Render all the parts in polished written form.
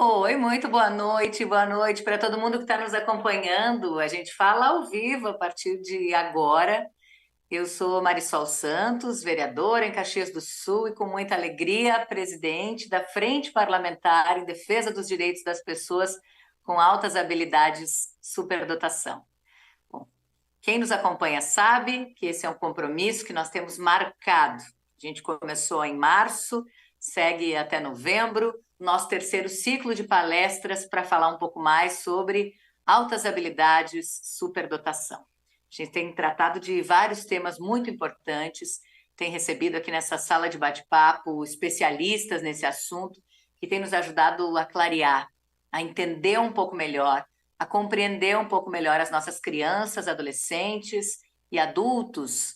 Oi, muito boa noite para todo mundo que está nos acompanhando. A gente fala ao vivo a partir de agora. Eu sou Marisol Santos, vereadora em Caxias do Sul e com muita alegria, presidente da Frente Parlamentar em Defesa dos Direitos das Pessoas com Altas Habilidades Superdotação. Bom, quem nos acompanha sabe que esse é um compromisso que nós temos marcado. A gente começou em março, segue até novembro, nosso terceiro ciclo de palestras para falar um pouco mais sobre altas habilidades, superdotação. A gente tem tratado de vários temas muito importantes, tem recebido aqui nessa sala de bate-papo especialistas nesse assunto, que têm nos ajudado a clarear, a entender um pouco melhor, a compreender um pouco melhor as nossas crianças, adolescentes e adultos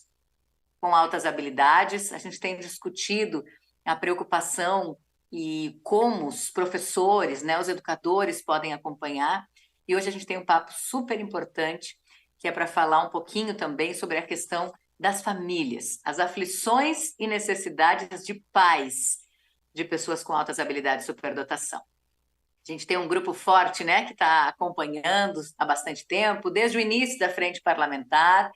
com altas habilidades. A gente tem discutido a preocupação e como os professores, né, os educadores podem acompanhar. E hoje a gente tem um papo super importante, que é para falar um pouquinho também sobre a questão das famílias, as aflições e necessidades de pais de pessoas com altas habilidades de superdotação. A gente tem um grupo forte, né, que está acompanhando há bastante tempo, desde o início da frente parlamentar,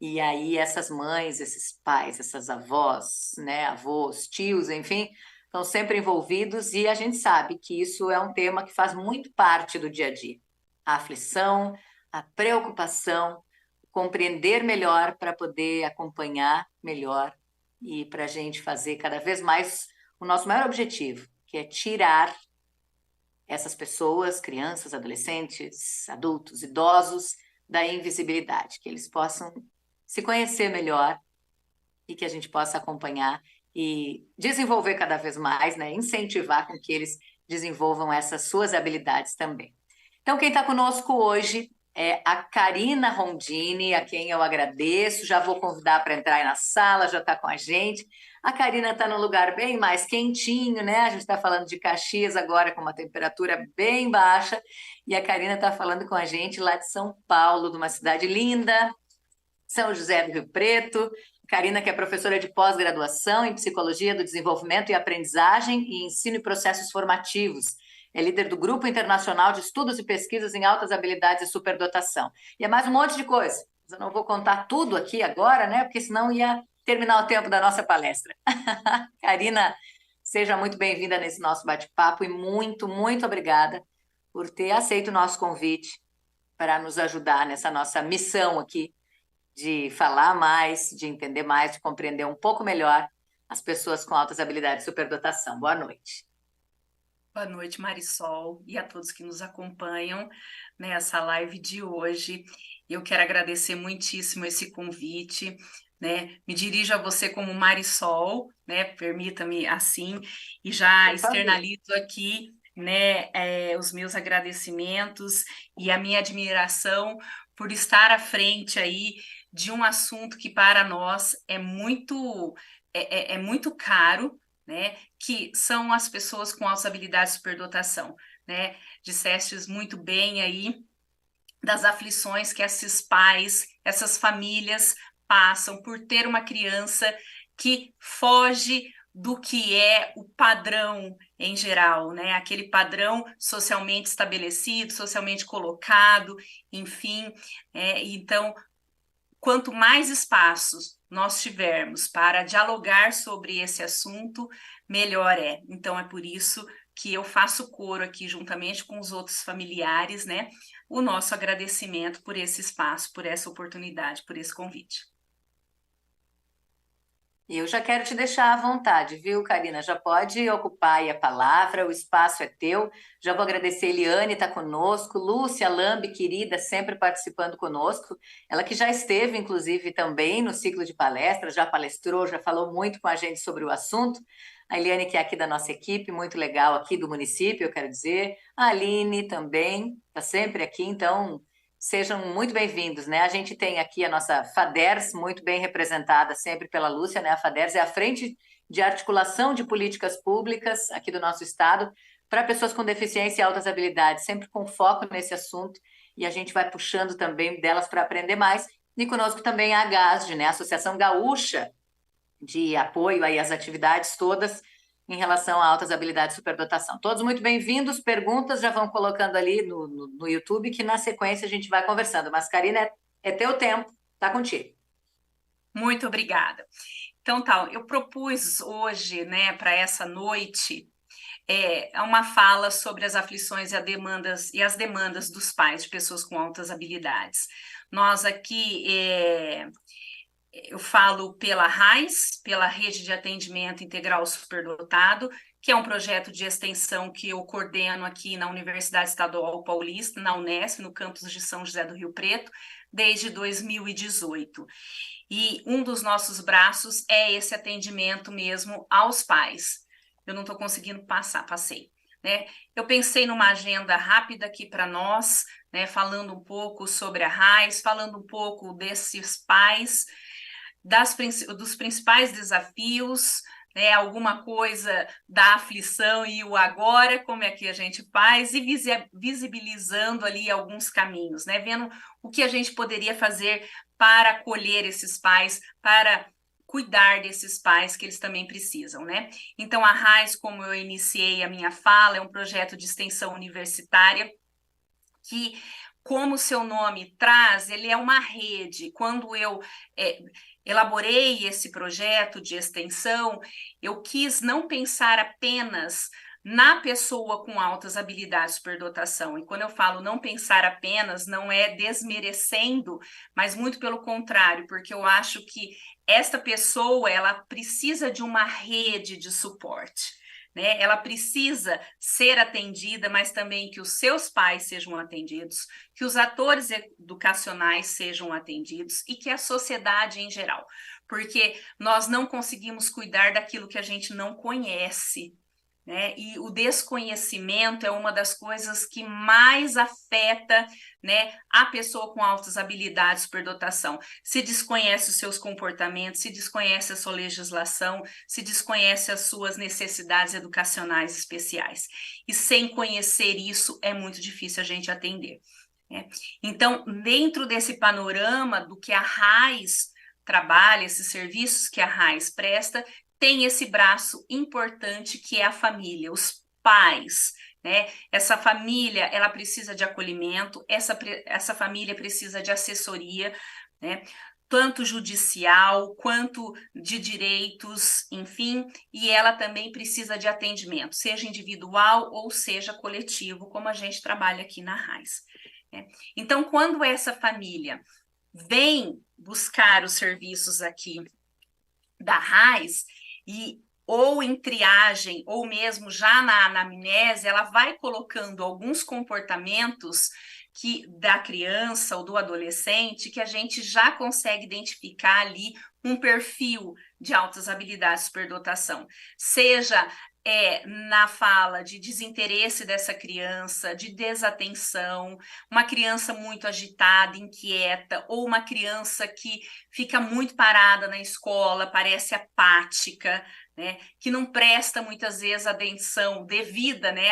e aí essas mães, esses pais, essas avós, né, avós, tios, enfim, estão sempre envolvidos e a gente sabe que isso é um tema que faz muito parte do dia a dia. A aflição, a preocupação, compreender melhor para poder acompanhar melhor e para a gente fazer cada vez mais o nosso maior objetivo, que é tirar essas pessoas, crianças, adolescentes, adultos, idosos, da invisibilidade, que eles possam se conhecer melhor e que a gente possa acompanhar e desenvolver cada vez mais, né? Incentivar com que eles desenvolvam essas suas habilidades também. Então, quem está conosco hoje é a Karina Rondini, a quem eu agradeço. Já vou convidar para entrar aí na sala, já está com a gente. A Karina está num lugar bem mais quentinho, né? A gente está falando de Caxias agora com uma temperatura bem baixa. E a Karina está falando com a gente lá de São Paulo, de uma cidade linda, São José do Rio Preto. Karina, que é professora de pós-graduação em Psicologia do Desenvolvimento e Aprendizagem e Ensino e Processos Formativos. É líder do Grupo Internacional de Estudos e Pesquisas em Altas Habilidades e Superdotação. E é mais um monte de coisa. Eu não vou contar tudo aqui agora, né? Porque senão ia terminar o tempo da nossa palestra. Karina, seja muito bem-vinda nesse nosso bate-papo e muito, muito obrigada por ter aceito o nosso convite para nos ajudar nessa nossa missão aqui de falar mais, de entender mais, de compreender um pouco melhor as pessoas com altas habilidades de superdotação. Boa noite. Boa noite, Marisol, e a todos que nos acompanham nessa live de hoje. Eu quero agradecer muitíssimo esse convite, né? Me dirijo a você como Marisol, né? Permita-me assim, e já Por favor. externalizo aqui, né, os meus agradecimentos e a minha admiração por estar à frente aí de um assunto que para nós é muito caro, né? Que são as pessoas com altas habilidades de superdotação, né? Dissestes muito bem aí das aflições que esses pais, essas famílias passam por ter uma criança que foge do que é o padrão em geral, né? Aquele padrão socialmente estabelecido, socialmente colocado, enfim. Então, quanto mais espaços nós tivermos para dialogar sobre esse assunto, melhor é. Então, é por isso que eu faço coro aqui, juntamente com os outros familiares, né? O nosso agradecimento por esse espaço, por essa oportunidade, por esse convite. E eu já quero te deixar à vontade, viu, Karina? Já pode ocupar aí a palavra, o espaço é teu. Já vou agradecer a Eliane, está conosco, Lúcia Lambi, querida, sempre participando conosco. Ela que já esteve, inclusive, também no ciclo de palestras, já palestrou, já falou muito com a gente sobre o assunto. A Eliane, que é aqui da nossa equipe, muito legal aqui do município, eu quero dizer. A Aline também, está sempre aqui, então sejam muito bem-vindos, né? A gente tem aqui a nossa FADERS, muito bem representada sempre pela Lúcia, né? A FADERS é a Frente de Articulação de Políticas Públicas aqui do nosso estado para pessoas com deficiência e altas habilidades, sempre com foco nesse assunto, e a gente vai puxando também delas para aprender mais. E conosco também a AGASD, né? A Associação Gaúcha de Apoio aí às atividades todas em relação a altas habilidades de superdotação. Todos muito bem-vindos, perguntas já vão colocando ali no YouTube, que na sequência a gente vai conversando. Mas, Karina, é teu tempo, tá contigo. Muito obrigada. Então, tal, eu propus hoje, né, para essa noite, uma fala sobre as aflições e as demandas dos pais de pessoas com altas habilidades. Nós aqui, eu falo pela RAIS, pela Rede de Atendimento Integral Superdotado, que é um projeto de extensão que eu coordeno aqui na Universidade Estadual Paulista, na Unesp, no campus de São José do Rio Preto, desde 2018. E um dos nossos braços é esse atendimento mesmo aos pais. Eu não estou conseguindo passei. Né? Eu pensei numa agenda rápida aqui para nós, né, falando um pouco sobre a RAIS, falando um pouco desses pais, dos principais desafios, né, alguma coisa da aflição e o agora, como é que a gente faz, e visibilizando ali alguns caminhos, né, vendo o que a gente poderia fazer para acolher esses pais, para cuidar desses pais que eles também precisam, né? Então, a RAIS, como eu iniciei a minha fala, é um projeto de extensão universitária que, como o seu nome traz, ele é uma rede. Quando eu elaborei esse projeto de extensão, eu quis não pensar apenas na pessoa com altas habilidades de superdotação. E quando eu falo não pensar apenas, não é desmerecendo, mas muito pelo contrário, porque eu acho que esta pessoa, ela precisa de uma rede de suporte. Né? Ela precisa ser atendida, mas também que os seus pais sejam atendidos, que os atores educacionais sejam atendidos e que a sociedade em geral, porque nós não conseguimos cuidar daquilo que a gente não conhece. Né? E o desconhecimento é uma das coisas que mais afeta, né, a pessoa com altas habilidades de superdotação. Se desconhece os seus comportamentos, se desconhece a sua legislação, se desconhece as suas necessidades educacionais especiais. E sem conhecer isso, é muito difícil a gente atender. Né? Então, dentro desse panorama do que a RAIS trabalha, esses serviços que a RAIS presta, tem esse braço importante que é a família, os pais, né? Essa família, ela precisa de acolhimento, essa família precisa de assessoria, né? Tanto judicial quanto de direitos, enfim, e ela também precisa de atendimento, seja individual ou seja coletivo, como a gente trabalha aqui na RAIS. Né? Então, quando essa família vem buscar os serviços aqui da RAIS, e ou em triagem, ou mesmo já na anamnese, ela vai colocando alguns comportamentos da criança ou do adolescente que a gente já consegue identificar ali um perfil de altas habilidades de superdotação. Seja na fala de desinteresse dessa criança, de desatenção, uma criança muito agitada, inquieta, ou uma criança que fica muito parada na escola, parece apática, né? Que não presta muitas vezes atenção devida, né?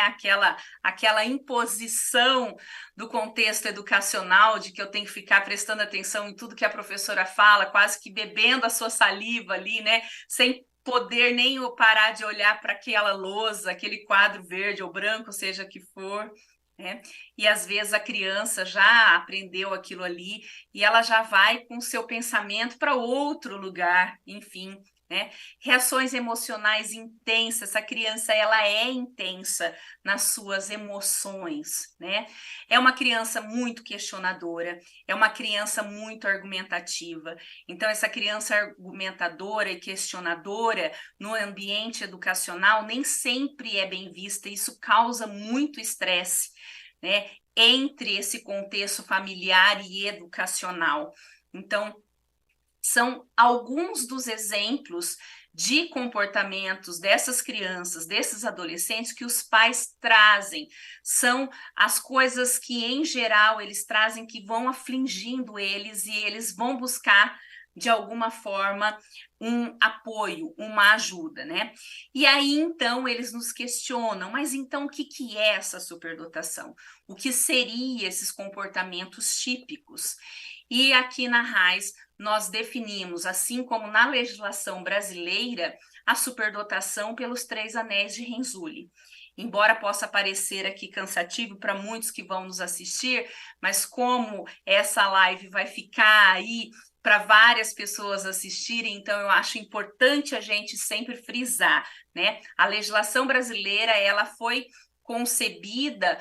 Aquela imposição do contexto educacional de que eu tenho que ficar prestando atenção em tudo que a professora fala, quase que bebendo a sua saliva ali, né? Sem poder nem parar de olhar para aquela lousa, aquele quadro verde ou branco, seja que for. Né? E às vezes a criança já aprendeu aquilo ali e ela já vai com o seu pensamento para outro lugar, enfim. Né? Reações emocionais intensas, essa criança ela é intensa nas suas emoções, né? É uma criança muito questionadora, é uma criança muito argumentativa. Então, essa criança argumentadora e questionadora no ambiente educacional nem sempre é bem vista, isso causa muito estresse, né? Entre esse contexto familiar e educacional. Então, são alguns dos exemplos de comportamentos dessas crianças, desses adolescentes que os pais trazem. São as coisas que, em geral, eles trazem que vão afligindo eles e eles vão buscar, de alguma forma, um apoio, uma ajuda, né? E aí, então, eles nos questionam, mas então o que é essa superdotação? O que seriam esses comportamentos típicos? E aqui na RAIS, nós definimos, assim como na legislação brasileira, a superdotação pelos 3 anéis de Renzulli. Embora possa parecer aqui cansativo para muitos que vão nos assistir, mas como essa live vai ficar aí para várias pessoas assistirem, então eu acho importante a gente sempre frisar, né? A legislação brasileira, ela foi concebida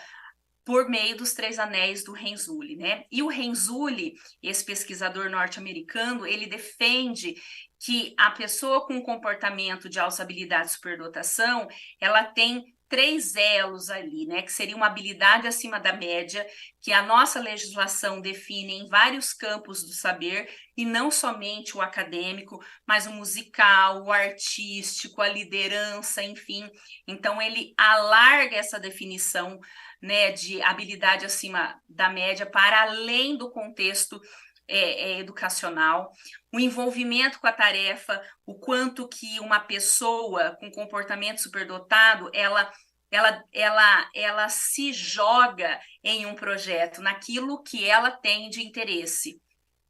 por meio dos 3 anéis do Renzulli, né? E o Renzulli, esse pesquisador norte-americano, ele defende que a pessoa com comportamento de alta habilidade e superdotação, ela tem 3 elos ali, né? Que seria uma habilidade acima da média, que a nossa legislação define em vários campos do saber, e não somente o acadêmico, mas o musical, o artístico, a liderança, enfim. Então, ele alarga essa definição, né, de habilidade acima da média para além do contexto educacional, o envolvimento com a tarefa, o quanto que uma pessoa com comportamento superdotado, ela se joga em um projeto, naquilo que ela tem de interesse.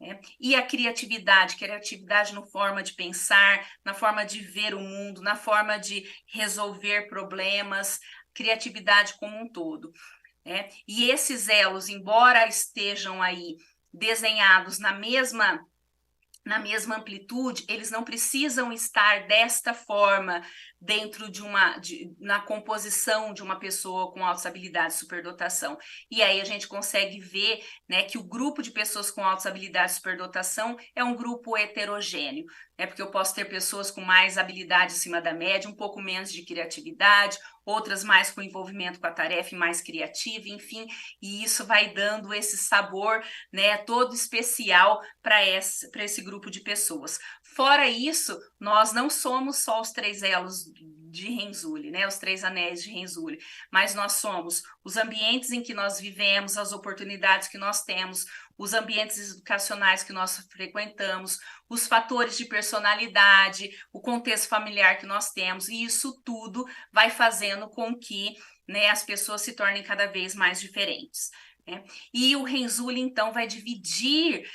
Né? E a criatividade na forma de pensar, na forma de ver o mundo, na forma de resolver problemas, criatividade como um todo. Né? E esses elos, embora estejam aí desenhados na mesma amplitude, eles não precisam estar desta forma dentro na composição de uma pessoa com altas habilidades, superdotação. E aí a gente consegue ver, né, que o grupo de pessoas com altas habilidades, superdotação é um grupo heterogêneo, né, porque eu posso ter pessoas com mais habilidade acima da média, um pouco menos de criatividade, outras mais com envolvimento com a tarefa e mais criativa, enfim, e isso vai dando esse sabor, né, todo especial para esse grupo de pessoas. Fora isso, nós não somos só os 3 elos de Renzulli, né, os 3 anéis de Renzulli, mas nós somos os ambientes em que nós vivemos, as oportunidades que nós temos, os ambientes educacionais que nós frequentamos, os fatores de personalidade, o contexto familiar que nós temos, e isso tudo vai fazendo com que, né, as pessoas se tornem cada vez mais diferentes. Né? E o Renzulli, então, vai dividir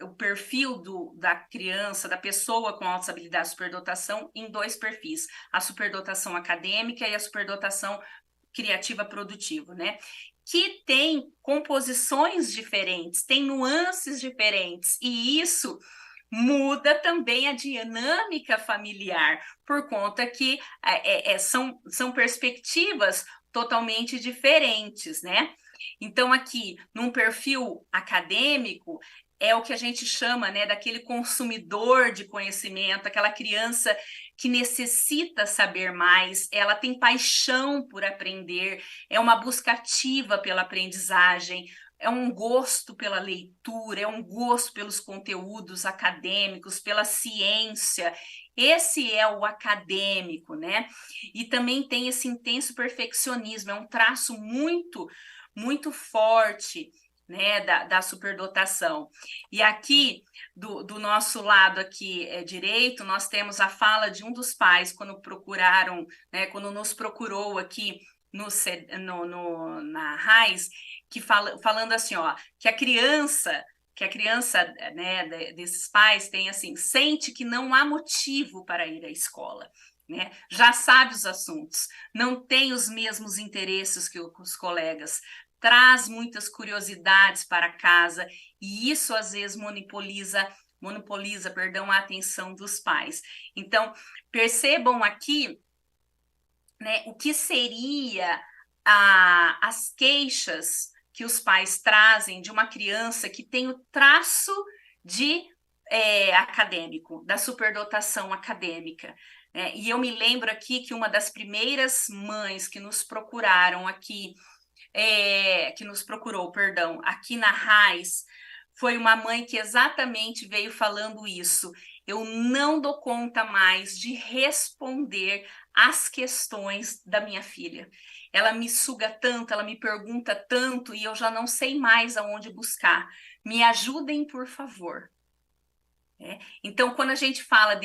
o perfil da criança, da pessoa com altas habilidades de superdotação, em 2 perfis: a superdotação acadêmica e a superdotação criativa produtiva, né? Que tem composições diferentes, tem nuances diferentes, e isso muda também a dinâmica familiar, por conta que são perspectivas totalmente diferentes, né? Então, aqui, num perfil acadêmico, é o que a gente chama, né, daquele consumidor de conhecimento, aquela criança que necessita saber mais, ela tem paixão por aprender, é uma busca ativa pela aprendizagem, é um gosto pela leitura, é um gosto pelos conteúdos acadêmicos, pela ciência. Esse é o acadêmico, né? E também tem esse intenso perfeccionismo, é um traço muito, muito forte, né, da superdotação. E aqui, do nosso lado aqui direito, nós temos a fala de um dos pais, quando procuraram, né, quando nos procurou aqui na RAIS, falando assim, ó, que a criança, né, desses pais tem assim, sente que não há motivo para ir à escola. Né? Já sabe os assuntos, não tem os mesmos interesses que os colegas, traz muitas curiosidades para casa, e isso às vezes monopoliza, a atenção dos pais. Então, percebam aqui, né, o que seria as queixas que os pais trazem de uma criança que tem o traço de acadêmico, da superdotação acadêmica. E eu me lembro aqui que uma das primeiras mães que nos procuraram aqui, aqui na RAIS, foi uma mãe que exatamente veio falando isso. Eu não dou conta mais de responder às questões da minha filha. Ela me suga tanto, ela me pergunta tanto, e eu já não sei mais aonde buscar. Me ajudem, por favor. Então, quando a gente fala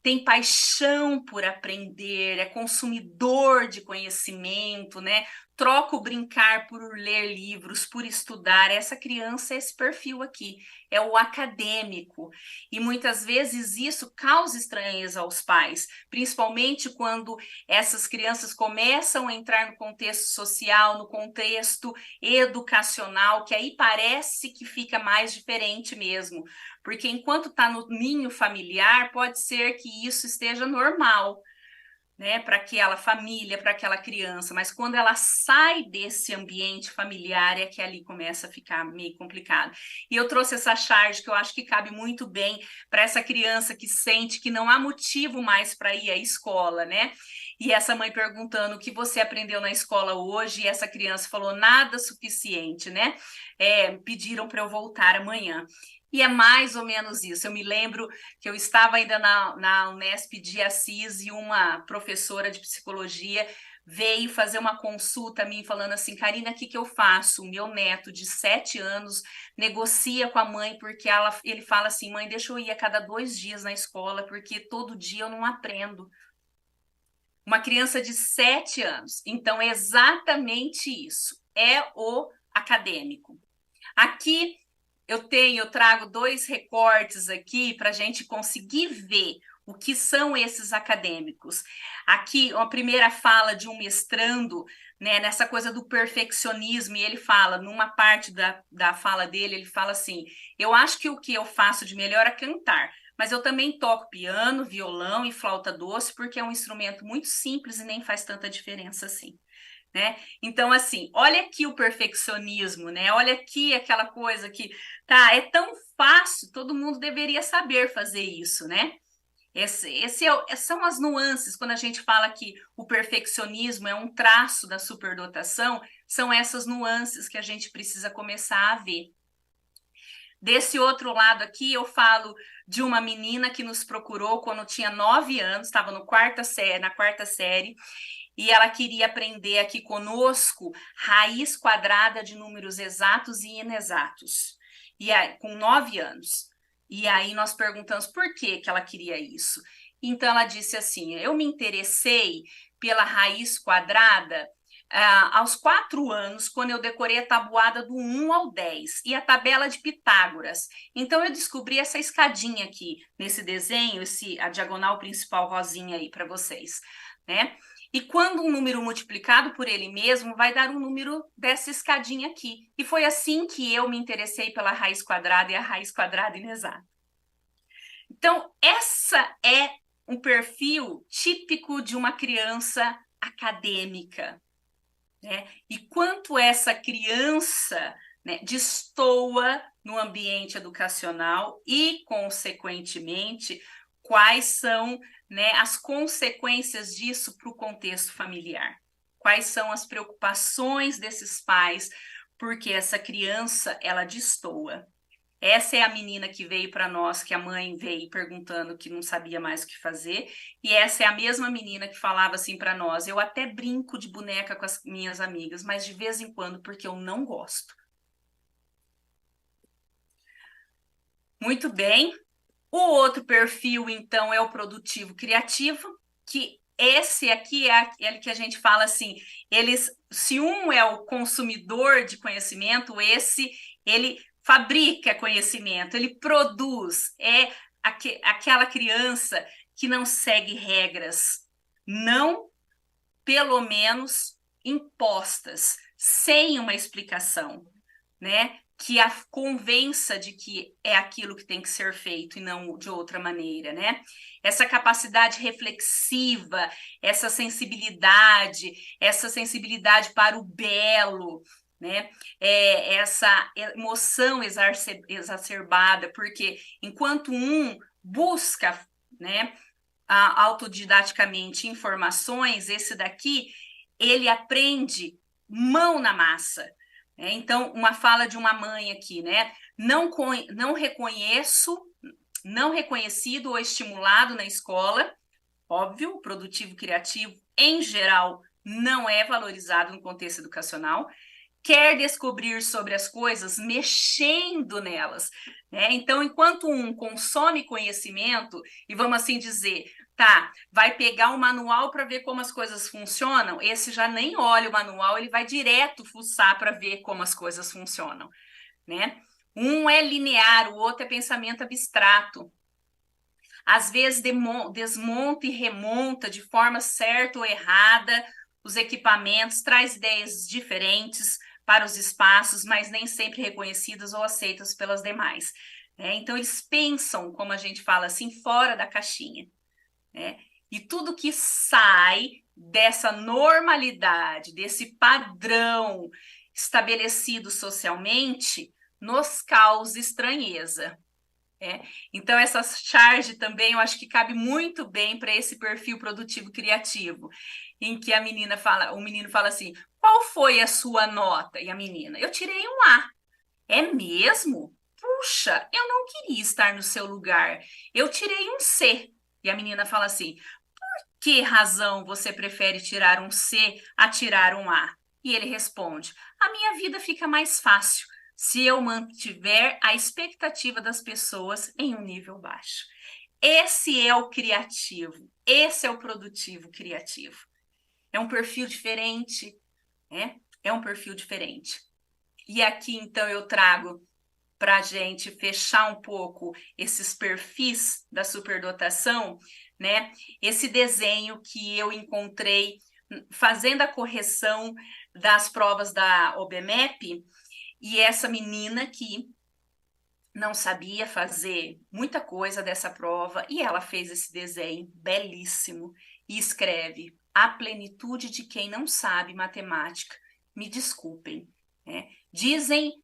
tem paixão por aprender, é consumidor de conhecimento, né? Troca o brincar por ler livros, por estudar. Essa criança é esse perfil aqui, é o acadêmico. E muitas vezes isso causa estranheza aos pais, principalmente quando essas crianças começam a entrar no contexto social, no contexto educacional, que aí parece que fica mais diferente mesmo. Porque enquanto está no ninho familiar, pode ser que isso esteja normal, né, para aquela família, para aquela criança, mas quando ela sai desse ambiente familiar é que ali começa a ficar meio complicado. E eu trouxe essa charge que eu acho que cabe muito bem para essa criança que sente que não há motivo mais para ir à escola, né? E essa mãe perguntando o que você aprendeu na escola hoje, e essa criança falou nada suficiente, né? Pediram para eu voltar amanhã. E é mais ou menos isso. Eu me lembro que eu estava ainda na Unesp de Assis e uma professora de psicologia veio fazer uma consulta a mim falando assim, Karina, o que eu faço? O meu neto de 7 anos negocia com a mãe porque ele fala assim, mãe, deixa eu ir a cada 2 dias na escola porque todo dia eu não aprendo. Uma criança de 7 anos. Então, é exatamente isso. É o acadêmico. Aqui eu trago 2 recortes aqui para a gente conseguir ver o que são esses acadêmicos. Aqui, a primeira fala de um mestrando, né, nessa coisa do perfeccionismo, e ele fala, numa parte da fala dele, ele fala assim, eu acho que o que eu faço de melhor é cantar, mas eu também toco piano, violão e flauta doce, porque é um instrumento muito simples e nem faz tanta diferença assim. Né? Então, assim, olha aqui o perfeccionismo, né? Olha aqui aquela coisa que, tá, é tão fácil, todo mundo deveria saber fazer isso, né? São as nuances, quando a gente fala que o perfeccionismo é um traço da superdotação, são essas nuances que a gente precisa começar a ver. Desse outro lado aqui, eu falo de uma menina que nos procurou quando tinha 9 anos, estava na quarta série, e ela queria aprender aqui conosco raiz quadrada de números exatos e inexatos, e aí, com 9 anos. E aí nós perguntamos por que ela queria isso. Então ela disse assim, eu me interessei pela raiz quadrada aos 4 anos, quando eu decorei a tabuada do 1 ao 10 e a tabela de Pitágoras. Então eu descobri essa escadinha aqui nesse desenho, a diagonal principal rosinha aí para vocês, né? E quando um número multiplicado por ele mesmo vai dar um número dessa escadinha aqui. E foi assim que eu me interessei pela raiz quadrada e a raiz quadrada inexata. Então, essa é um perfil típico de uma criança acadêmica, né? E quanto essa criança, né, destoa no ambiente educacional e, consequentemente, quais são, né, as consequências disso para o contexto familiar. Quais são as preocupações desses pais, porque essa criança, ela destoa. Essa é a menina que veio para nós, que a mãe veio perguntando que não sabia mais o que fazer, e essa é a mesma menina que falava assim para nós, eu até brinco de boneca com as minhas amigas, mas de vez em quando, porque eu não gosto. Muito bem. O outro perfil, então, é o produtivo criativo, que esse aqui é aquele que a gente fala assim, se um é o consumidor de conhecimento, ele fabrica conhecimento, ele produz, é aquela criança que não segue regras, não, pelo menos, impostas, sem uma explicação, né? Que a convença de que é aquilo que tem que ser feito e não de outra maneira, né? Essa capacidade reflexiva, essa sensibilidade para o belo, né? Essa emoção exacerbada, porque enquanto um busca, né, autodidaticamente informações, esse daqui, ele aprende mão na massa. Então, uma fala de uma mãe aqui, né? Não reconhecido ou estimulado na escola, óbvio, o produtivo criativo, em geral, não é valorizado no contexto educacional. quer descobrir sobre as coisas mexendo nelas, né? Então, enquanto um consome conhecimento, e vamos assim dizer, tá, vai pegar o manual para ver como as coisas funcionam, esse já nem olha o manual, ele vai direto fuçar para ver como as coisas funcionam, né? Um é linear, o outro é pensamento abstrato. Às vezes desmonta e remonta de forma certa ou errada os equipamentos, traz ideias diferentes para os espaços, mas nem sempre reconhecidas ou aceitas pelas demais, né? Então, eles pensam, como a gente fala assim, fora da caixinha, né? E tudo que sai dessa normalidade, desse padrão estabelecido socialmente, nos causa estranheza. É. Então, essa charge também eu acho que cabe muito bem para esse perfil produtivo criativo, em que o menino fala assim: qual foi a sua nota? E a menina, eu tirei um A. É mesmo? Puxa, eu não queria estar no seu lugar. Eu tirei um C. E a menina fala assim: que razão você prefere tirar um C a tirar um A? E ele responde: a minha vida fica mais fácil se eu mantiver a expectativa das pessoas em um nível baixo. Esse é o criativo, esse é o produtivo criativo. É um perfil diferente, né? É um perfil diferente. E aqui, então, eu trago para a gente fechar um pouco esses perfis da superdotação, né? Esse desenho que eu encontrei fazendo a correção das provas da OBMEP, e essa menina que não sabia fazer muita coisa dessa prova, e ela fez esse desenho belíssimo e escreve: a plenitude de quem não sabe matemática, me desculpem, né? Dizem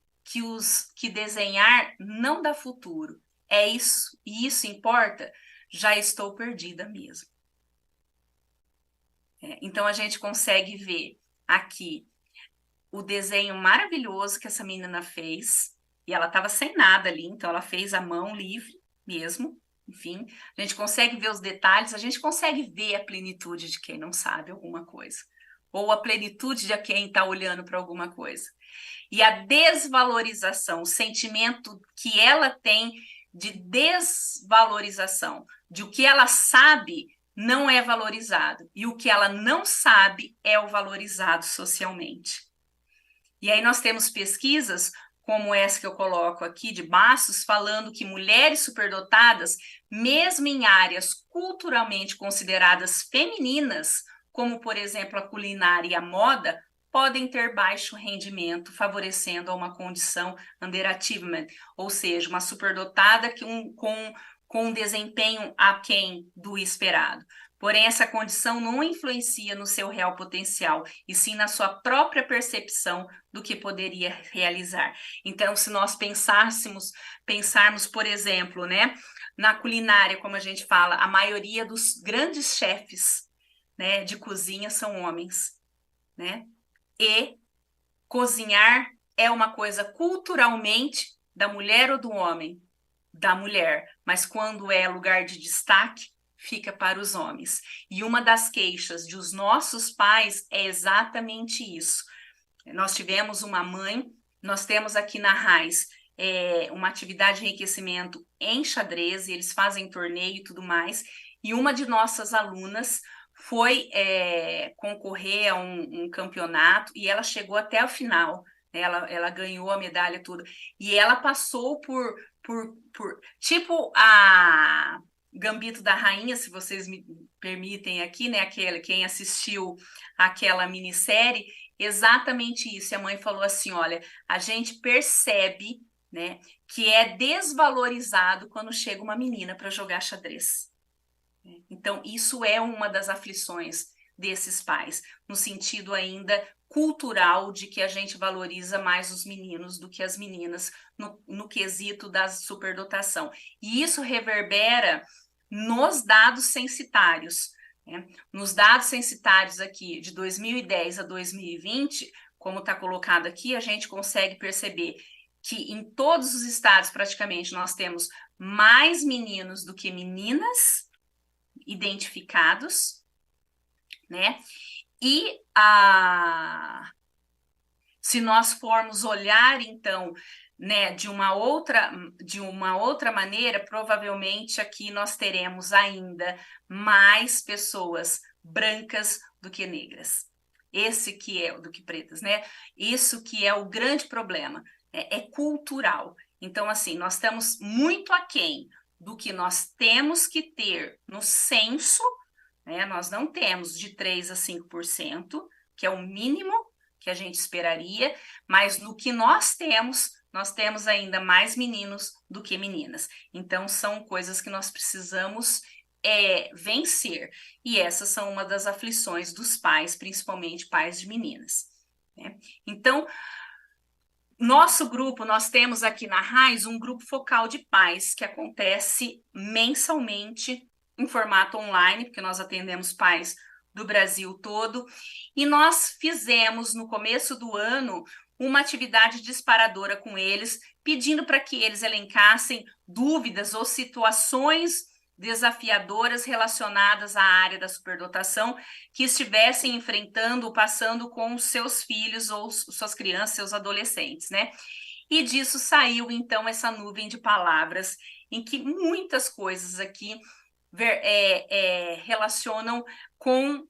que desenhar não dá futuro. É isso, e isso importa? Já estou perdida mesmo. Então a gente consegue ver aqui o desenho maravilhoso que essa menina fez, e ela estava sem nada ali, então ela fez a mão livre mesmo. Enfim, a gente consegue ver os detalhes, a gente consegue ver a plenitude de quem não sabe alguma coisa, ou a plenitude de quem está olhando para alguma coisa. E a desvalorização, o sentimento que ela tem de desvalorização, de o que ela sabe não é valorizado, e o que ela não sabe é o valorizado socialmente. E aí nós temos pesquisas como essa que eu coloco aqui de Bastos, falando que mulheres superdotadas, mesmo em áreas culturalmente consideradas femininas, como por exemplo a culinária e a moda, podem ter baixo rendimento, favorecendo a uma condição underachievement, ou seja, uma superdotada com um desempenho aquém do esperado. Porém, essa condição não influencia no seu real potencial, e sim na sua própria percepção do que poderia realizar. Então, se nós pensarmos, por exemplo, né, na culinária, como a gente fala, a maioria dos grandes chefes, né, de cozinha são homens, né? E cozinhar é uma coisa culturalmente da mulher ou do homem? Da mulher, mas quando é lugar de destaque, fica para os homens. E uma das queixas dos nossos pais é exatamente isso. Nós tivemos uma mãe, nós temos aqui na Raiz uma atividade de enriquecimento em xadrez, e eles fazem torneio e tudo mais, e uma de nossas alunas foi concorrer a um campeonato, e ela chegou até a final, né? Ela ganhou a medalha tudo, e ela passou por tipo a Gambito da Rainha, se vocês me permitem aqui, né? Quem assistiu aquela minissérie, exatamente isso. E a mãe falou assim: olha, a gente percebe, né, que é desvalorizado quando chega uma menina para jogar xadrez. Então, isso é uma das aflições desses pais, no sentido ainda cultural de que a gente valoriza mais os meninos do que as meninas no quesito da superdotação. E isso reverbera nos dados censitários, né? Nos dados censitários aqui de 2010 a 2020, como está colocado aqui, a gente consegue perceber que em todos os estados, praticamente, nós temos mais meninos do que meninas identificados, né? E Se nós formos olhar, então, né, de uma outra maneira, provavelmente aqui nós teremos ainda mais pessoas brancas do que negras. Esse que é do que pretas, né? Isso que é o grande problema, é cultural. Então, assim, nós estamos muito aquém do que nós temos que ter no censo, né? Nós não temos de 3 a 5%, que é o mínimo que a gente esperaria, mas no que nós temos ainda mais meninos do que meninas. Então, são coisas que nós precisamos vencer. E essas são uma das aflições dos pais, principalmente pais de meninas, né? Então, nosso grupo, nós temos aqui na RAIS um grupo focal de pais que acontece mensalmente em formato online, porque nós atendemos pais do Brasil todo, e nós fizemos no começo do ano uma atividade disparadora com eles, pedindo para que eles elencassem dúvidas ou situações desafiadoras relacionadas à área da superdotação que estivessem enfrentando ou passando com os seus filhos ou suas crianças, seus adolescentes, né? E disso saiu, então, essa nuvem de palavras em que muitas coisas aqui relacionam com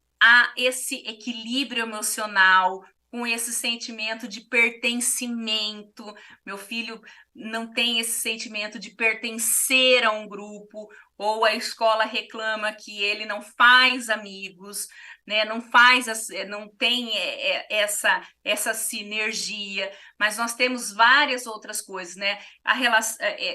esse equilíbrio emocional, com esse sentimento de pertencimento. Meu filho não tem esse sentimento de pertencer a um grupo, ou a escola reclama que ele não faz amigos, né? Não tem essa sinergia, mas nós temos várias outras coisas, né?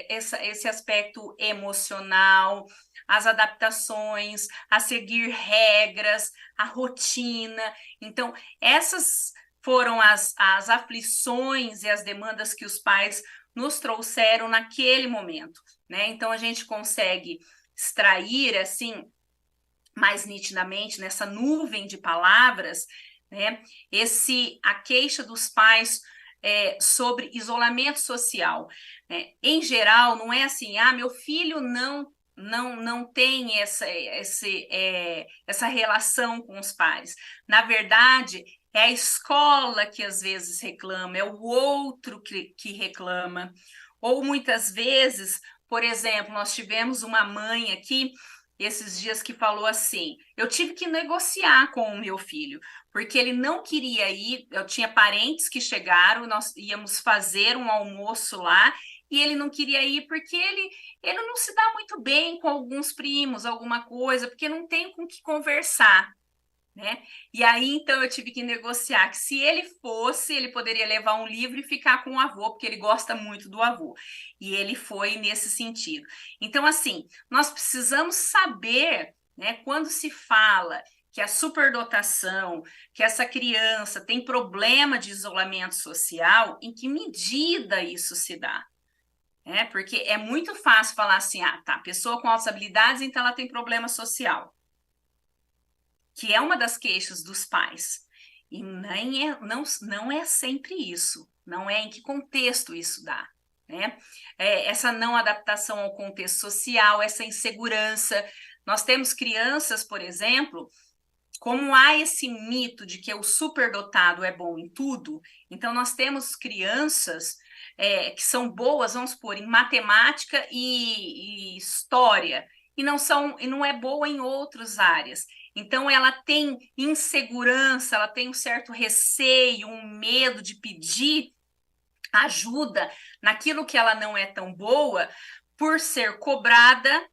Esse aspecto emocional, as adaptações, a seguir regras, a rotina. Então, essas foram as aflições e as demandas que os pais nos trouxeram naquele momento, né? Então, a gente consegue extrair, assim, mais nitidamente, nessa nuvem de palavras, né? A queixa dos pais sobre isolamento social, né? Em geral, não é assim, meu filho não tem essa relação com os pais. Na verdade, é a escola que às vezes reclama, é o outro que reclama. Ou muitas vezes, por exemplo, nós tivemos uma mãe aqui esses dias que falou assim: eu tive que negociar com o meu filho, porque ele não queria ir. Eu tinha parentes que chegaram, nós íamos fazer um almoço lá, e ele não queria ir porque ele não se dá muito bem com alguns primos, alguma coisa, porque não tem com que conversar, né? E aí, então, eu tive que negociar que se ele fosse, ele poderia levar um livro e ficar com o avô, porque ele gosta muito do avô. E ele foi nesse sentido. Então, assim, nós precisamos saber, né, quando se fala que a superdotação, que essa criança tem problema de isolamento social, em que medida isso se dá? Porque é muito fácil falar assim, tá, pessoa com altas habilidades, então ela tem problema social, que é uma das queixas dos pais. E não é sempre isso, não é em que contexto isso dá, né? Essa não adaptação ao contexto social, essa insegurança. Nós temos crianças, por exemplo, como há esse mito de que o superdotado é bom em tudo, então nós temos crianças que são boas, vamos supor, em matemática e história, e não é boa em outras áreas. Então, ela tem insegurança, ela tem um certo receio, um medo de pedir ajuda naquilo que ela não é tão boa, por ser cobrada.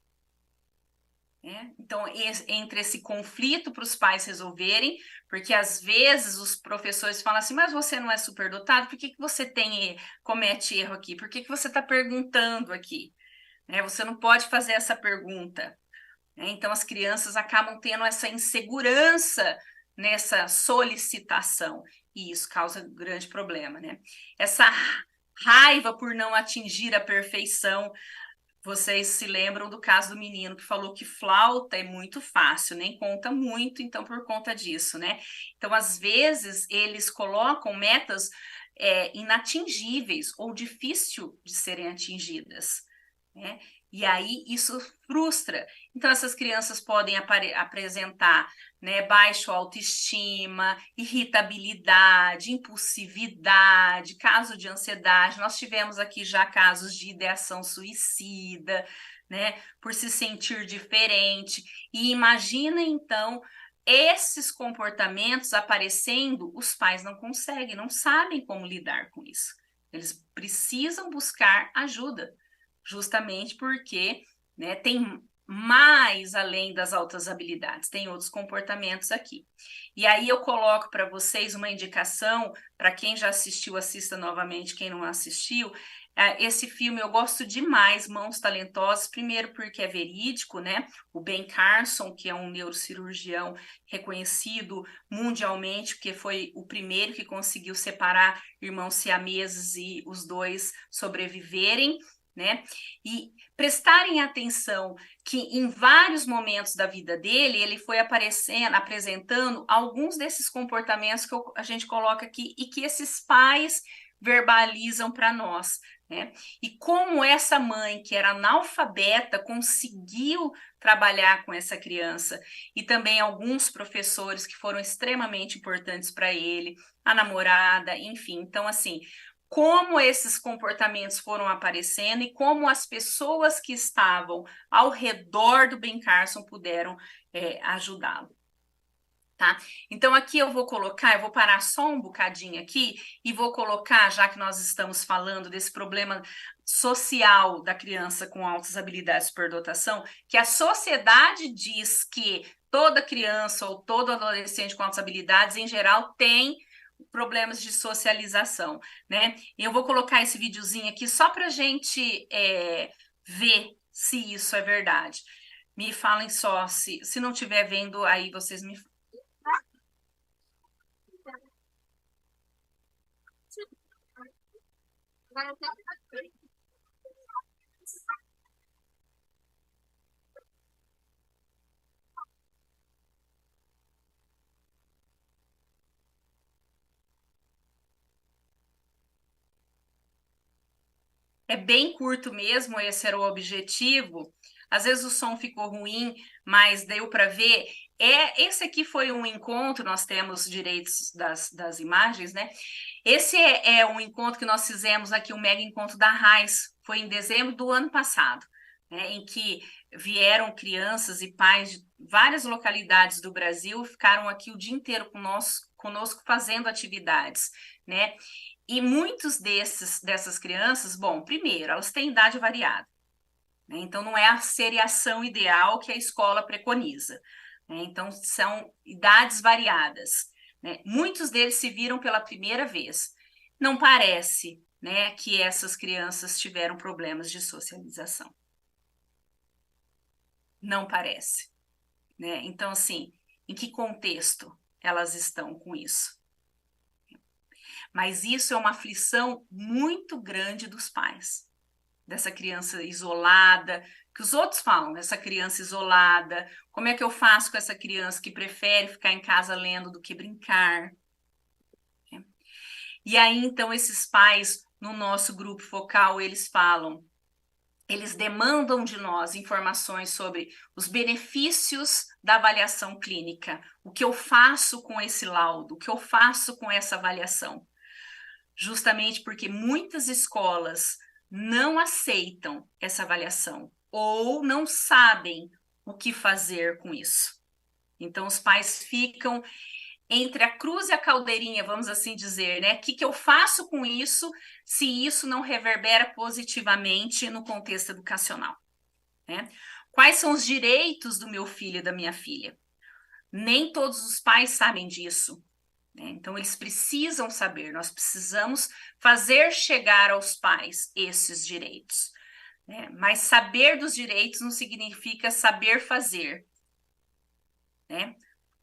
Então, entre esse conflito para os pais resolverem, porque às vezes os professores falam assim, mas você não é superdotado, por que você comete erro aqui? Por que você está perguntando aqui? Você não pode fazer essa pergunta. Então, as crianças acabam tendo essa insegurança nessa solicitação, e isso causa grande problema, né? Essa raiva por não atingir a perfeição. Vocês se lembram do caso do menino que falou que flauta é muito fácil, nem conta muito, então, por conta disso, né? Então, às vezes, eles colocam metas inatingíveis ou difícil de serem atingidas, né? E aí isso frustra. Então, essas crianças podem apresentar, né, baixa autoestima, irritabilidade, impulsividade, caso de ansiedade. Nós tivemos aqui já casos de ideação suicida, né, por se sentir diferente. E imagina, então, esses comportamentos aparecendo, os pais não conseguem, não sabem como lidar com isso. Eles precisam buscar ajuda, justamente porque, né, tem mais além das altas habilidades, tem outros comportamentos aqui. E aí eu coloco para vocês uma indicação, para quem já assistiu, assista novamente, quem não assistiu. Esse filme eu gosto demais, Mãos Talentosas, primeiro porque é verídico, né? O Ben Carson, que é um neurocirurgião reconhecido mundialmente, porque foi o primeiro que conseguiu separar irmãos siameses e os dois sobreviverem, né? E prestarem atenção que em vários momentos da vida dele, ele foi apresentando alguns desses comportamentos que a gente coloca aqui e que esses pais verbalizam para nós, né? E como essa mãe, que era analfabeta, conseguiu trabalhar com essa criança, e também alguns professores que foram extremamente importantes para ele, a namorada, enfim. Então, assim, como esses comportamentos foram aparecendo e como as pessoas que estavam ao redor do Ben Carson puderam ajudá-lo. Tá? Então, aqui eu vou parar só um bocadinho aqui e vou colocar, já que nós estamos falando desse problema social da criança com altas habilidades de superdotação, que a sociedade diz que toda criança ou todo adolescente com altas habilidades, em geral, tem problemas de socialização, né? E eu vou colocar esse videozinho aqui só para a gente ver se isso é verdade. Me falem só, se não estiver vendo, aí vocês me é bem curto mesmo, esse era o objetivo. Às vezes o som ficou ruim, mas deu para ver. Esse aqui foi um encontro, nós temos direitos das imagens, né? Esse é um encontro que nós fizemos aqui, um mega encontro da RAIS, foi em dezembro do ano passado, né, em que vieram crianças e pais de várias localidades do Brasil, ficaram aqui o dia inteiro conosco fazendo atividades, né? E muitos dessas crianças, bom, primeiro, elas têm idade variada, né? Então não é a seriação ideal que a escola preconiza, né? Então são idades variadas, né? Muitos deles se viram pela primeira vez. Não parece, né, que essas crianças tiveram problemas de socialização. Não parece, né? Então, assim, em que contexto elas estão com isso? Mas isso é uma aflição muito grande dos pais, dessa criança isolada, que os outros falam, essa criança isolada, como é que eu faço com essa criança que prefere ficar em casa lendo do que brincar? E aí, então, esses pais, no nosso grupo focal, eles falam, eles demandam de nós informações sobre os benefícios da avaliação clínica, o que eu faço com esse laudo, o que eu faço com essa avaliação. Justamente porque muitas escolas não aceitam essa avaliação ou não sabem o que fazer com isso. Então, os pais ficam entre a cruz e a caldeirinha, vamos assim dizer, né? O que eu faço com isso se isso não reverbera positivamente no contexto educacional, né? Quais são os direitos do meu filho e da minha filha? Nem todos os pais sabem disso, né? Então, eles precisam saber, nós precisamos fazer chegar aos pais esses direitos, né? Mas saber dos direitos não significa saber fazer, né?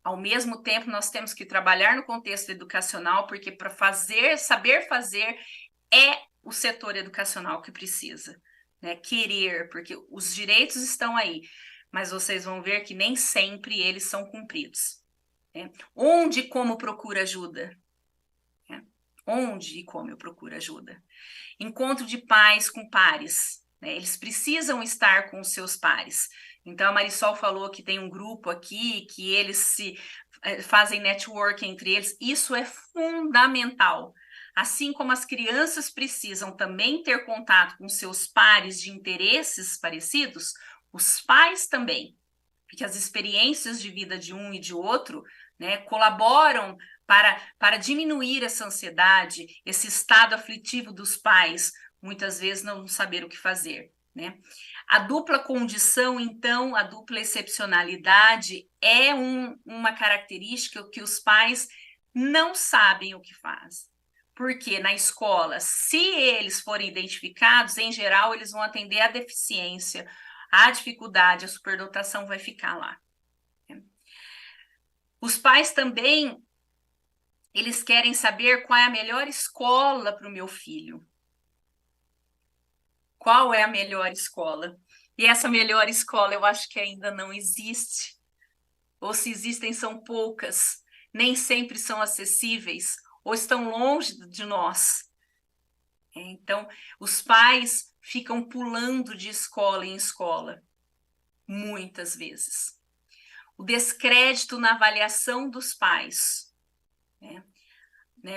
Ao mesmo tempo, nós temos que trabalhar no contexto educacional, porque para saber fazer é o setor educacional que precisa, né? Querer, porque os direitos estão aí, mas vocês vão ver que nem sempre eles são cumpridos, né? Onde e como procura ajuda? Né? Onde e como eu procuro ajuda? Encontro de pais com pares, né? Eles precisam estar com os seus pares. Então, a Marisol falou que tem um grupo aqui, que eles fazem network entre eles. Isso é fundamental. Assim como as crianças precisam também ter contato com seus pares de interesses parecidos, os pais também, porque as experiências de vida de um e de outro, né, colaboram para diminuir essa ansiedade, esse estado aflitivo dos pais, muitas vezes não saber o que fazer, né? A dupla condição, então, a dupla excepcionalidade é uma característica que os pais não sabem o que fazem. Porque na escola, se eles forem identificados, em geral, eles vão atender a deficiência, a dificuldade, a superdotação vai ficar lá. Os pais também, eles querem saber qual é a melhor escola para o meu filho. Qual é a melhor escola? E essa melhor escola eu acho que ainda não existe. Ou se existem, são poucas. Nem sempre são acessíveis, ou estão longe de nós. Então, os pais ficam pulando de escola em escola, muitas vezes. O descrédito na avaliação dos pais, né?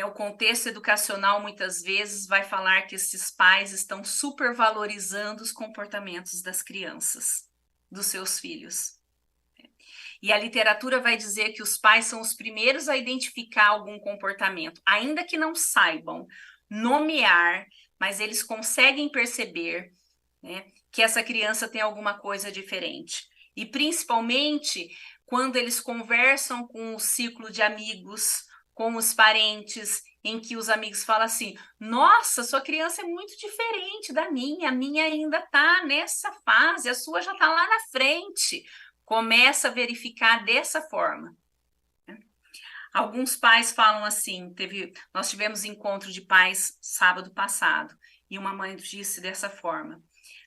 O contexto educacional, muitas vezes, vai falar que esses pais estão supervalorizando os comportamentos das crianças, dos seus filhos. E a literatura vai dizer que os pais são os primeiros a identificar algum comportamento, ainda que não saibam nomear, mas eles conseguem perceber, né, que essa criança tem alguma coisa diferente. E principalmente quando eles conversam com o ciclo de amigos, com os parentes, em que os amigos falam assim: nossa, sua criança é muito diferente da minha, a minha ainda está nessa fase, a sua já está lá na frente. Começa a verificar dessa forma. Alguns pais falam assim, nós tivemos encontro de pais sábado passado, e uma mãe disse dessa forma,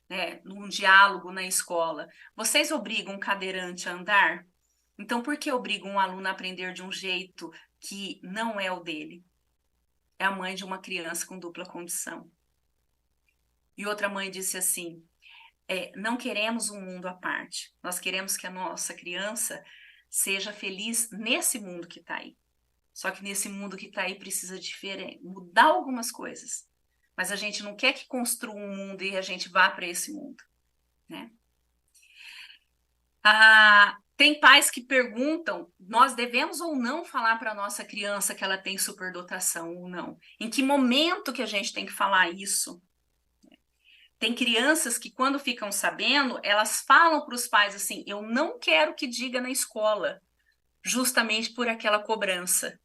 né, num diálogo na escola: vocês obrigam um cadeirante a andar? Então, por que obrigam um aluno a aprender de um jeito que não é o dele? É a mãe de uma criança com dupla condição. E outra mãe disse assim: não queremos um mundo à parte, nós queremos que a nossa criança seja feliz nesse mundo que está aí. Só que nesse mundo que está aí precisa mudar algumas coisas. Mas a gente não quer que construa um mundo e a gente vá para esse mundo, né? Tem pais que perguntam: nós devemos ou não falar para a nossa criança que ela tem superdotação ou não? Em que momento que a gente tem que falar isso? Tem crianças que, quando ficam sabendo, elas falam para os pais assim: eu não quero que diga na escola, justamente por aquela cobrança.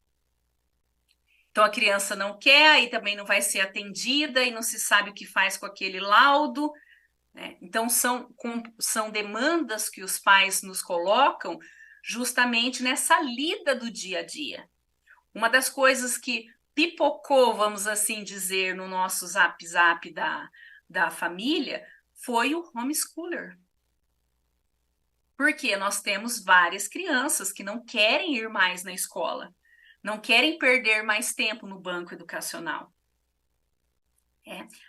Então, a criança não quer, aí também não vai ser atendida, e não se sabe o que faz com aquele laudo, né? Então, são demandas que os pais nos colocam justamente nessa lida do dia a dia. Uma das coisas que pipocou, vamos assim dizer, no nosso zap da família foi o homeschooler. Porque nós temos várias crianças que não querem ir mais na escola, não querem perder mais tempo no banco educacional.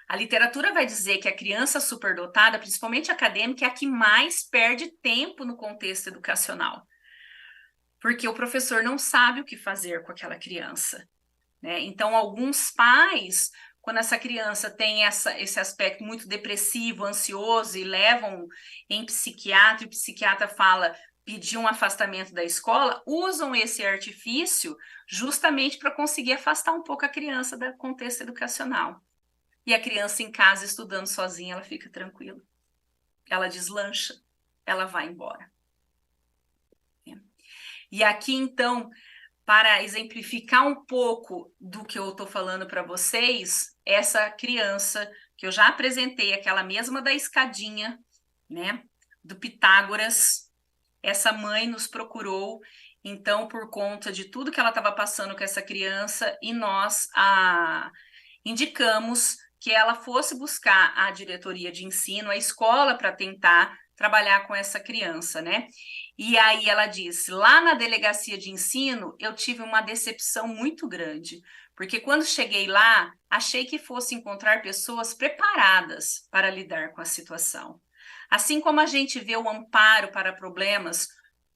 A literatura vai dizer que a criança superdotada, principalmente acadêmica, é a que mais perde tempo no contexto educacional. Porque o professor não sabe o que fazer com aquela criança, né? Então, alguns pais, quando essa criança tem esse aspecto muito depressivo, ansioso, e levam em psiquiatra, e o psiquiatra fala: pedir um afastamento da escola, usam esse artifício justamente para conseguir afastar um pouco a criança do contexto educacional. E a criança em casa, estudando sozinha, ela fica tranquila. Ela deslancha, ela vai embora. E aqui, então, para exemplificar um pouco do que eu estou falando para vocês, essa criança que eu já apresentei, aquela mesma da escadinha, né, do Pitágoras, essa mãe nos procurou, então, por conta de tudo que ela estava passando com essa criança, e nós indicamos que ela fosse buscar a diretoria de ensino, a escola, para tentar trabalhar com essa criança, né? E aí ela disse, lá na delegacia de ensino, eu tive uma decepção muito grande, porque quando cheguei lá, achei que fosse encontrar pessoas preparadas para lidar com a situação. Assim como a gente vê o amparo para problemas,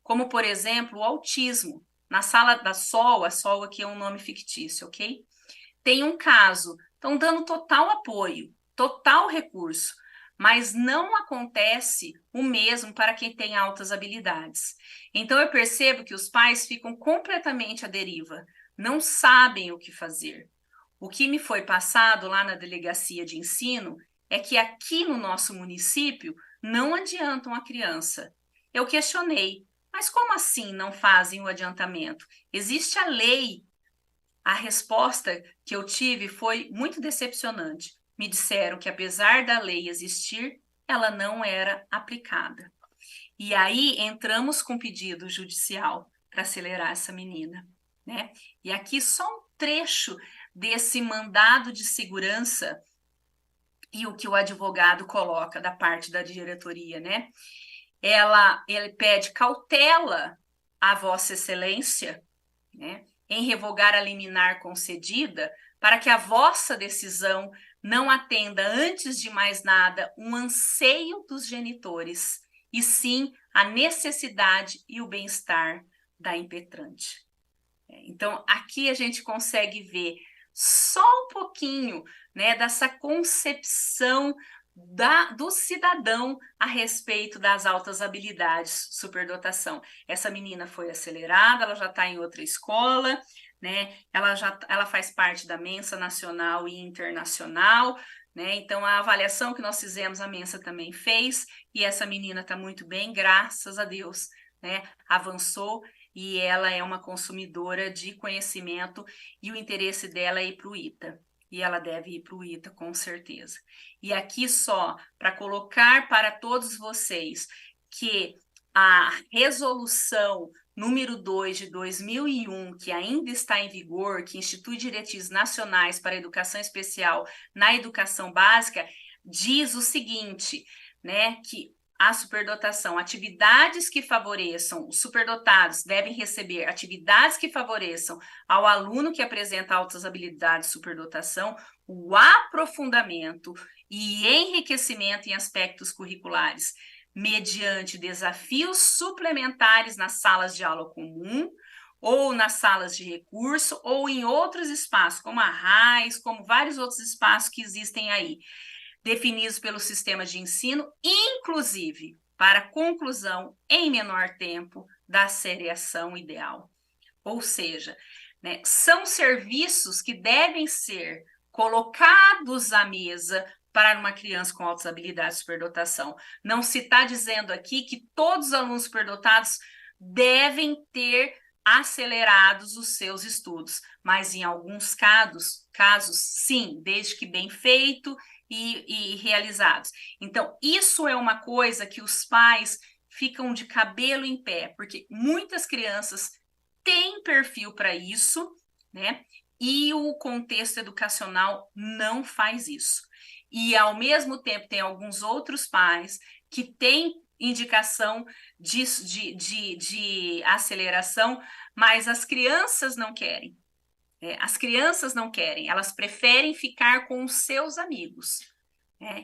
como, por exemplo, o autismo. Na sala da SOL, a SOL aqui é um nome fictício, ok? Tem um caso, estão dando total apoio, total recurso, mas não acontece o mesmo para quem tem altas habilidades. Então eu percebo que os pais ficam completamente à deriva, não sabem o que fazer. O que me foi passado lá na delegacia de ensino é que aqui no nosso município não adiantam a criança. Eu questionei, mas como assim não fazem o adiantamento? Existe a lei. A resposta que eu tive foi muito decepcionante. Me disseram que, apesar da lei existir, ela não era aplicada. E aí entramos com pedido judicial para acelerar essa menina, né? E aqui só um trecho desse mandado de segurança e o que o advogado coloca da parte da diretoria, né? Ele pede cautela à Vossa Excelência, né, em revogar a liminar concedida, para que a vossa decisão não atenda, antes de mais nada, um anseio dos genitores, e sim a necessidade e o bem-estar da impetrante. Então, aqui a gente consegue ver só um pouquinho, né, dessa concepção do cidadão a respeito das altas habilidades, superdotação. Essa menina foi acelerada, ela já está em outra escola, né? Ela faz parte da Mensa Nacional e Internacional, né? Então, a avaliação que nós fizemos, a Mensa também fez, e essa menina está muito bem, graças a Deus, né? Avançou, e ela é uma consumidora de conhecimento, e o interesse dela é ir para o ITA. E ela deve ir para o ITA, com certeza. E aqui só para colocar para todos vocês que a resolução número 2 de 2001, que ainda está em vigor, que institui diretrizes nacionais para a educação especial na educação básica, diz o seguinte, né, que a superdotação, atividades que favoreçam, os superdotados devem receber atividades que favoreçam ao aluno que apresenta altas habilidades de superdotação, o aprofundamento e enriquecimento em aspectos curriculares, mediante desafios suplementares nas salas de aula comum, ou nas salas de recurso, ou em outros espaços, como a RAIS, como vários outros espaços que existem aí, definidos pelo sistema de ensino, inclusive para conclusão em menor tempo da seriação ideal. Ou seja, né, são serviços que devem ser colocados à mesa para uma criança com altas habilidades de superdotação. Não se está dizendo aqui que todos os alunos superdotados devem ter acelerados os seus estudos, mas em alguns casos sim, desde que bem feito e realizados. Então, isso é uma coisa que os pais ficam de cabelo em pé, porque muitas crianças têm perfil para isso, né? E o contexto educacional não faz isso. E, ao mesmo tempo, tem alguns outros pais que têm indicação de aceleração, mas as crianças não querem. As crianças não querem, elas preferem ficar com os seus amigos.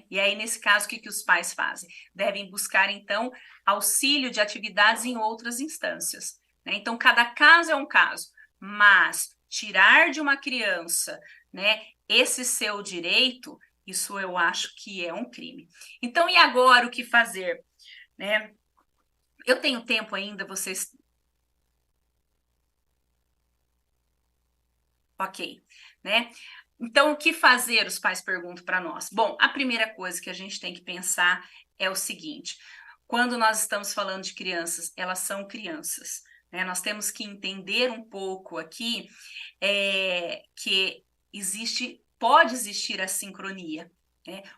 E aí, nesse caso, o que os pais fazem? Devem buscar, então, auxílio de atividades em outras instâncias. Então, cada caso é um caso, mas tirar de uma criança, né, esse seu direito, isso eu acho que é um crime. Então, e agora o que fazer? Eu tenho tempo ainda, vocês... Ok, né? Então, o que fazer, os pais perguntam para nós? Bom, a primeira coisa que a gente tem que pensar é o seguinte: quando nós estamos falando de crianças, elas são crianças, né? Nós temos que entender um pouco aqui que pode existir a sincronia.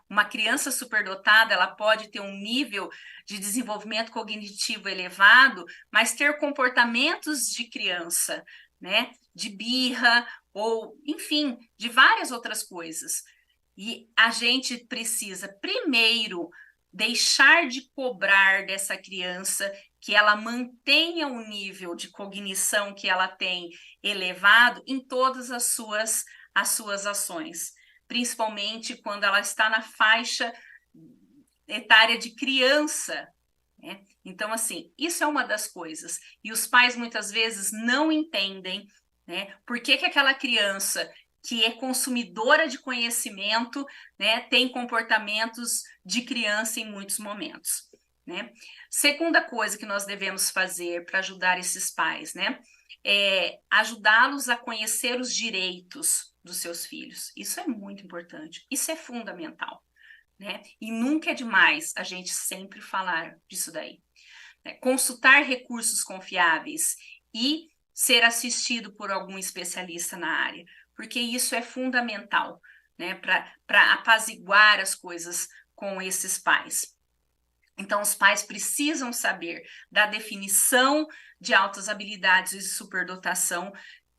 Uma criança superdotada, ela pode ter um nível de desenvolvimento cognitivo elevado, mas ter comportamentos de criança, né? De birra, ou, enfim, de várias outras coisas. E a gente precisa, primeiro, deixar de cobrar dessa criança que ela mantenha o nível de cognição que ela tem elevado em todas as suas ações, principalmente quando ela está na faixa etária de criança, né? Então, assim, isso é uma das coisas. E os pais muitas vezes não entendem, né, por que que aquela criança que é consumidora de conhecimento, né, tem comportamentos de criança em muitos momentos, né? Segunda coisa que nós devemos fazer para ajudar esses pais, né, é ajudá-los a conhecer os direitos dos seus filhos. Isso é muito importante, isso é fundamental, né? E nunca é demais a gente sempre falar disso daí, né? Consultar recursos confiáveis e ser assistido por algum especialista na área, porque isso é fundamental, né, para apaziguar as coisas com esses pais. Então, os pais precisam saber da definição de altas habilidades e superdotação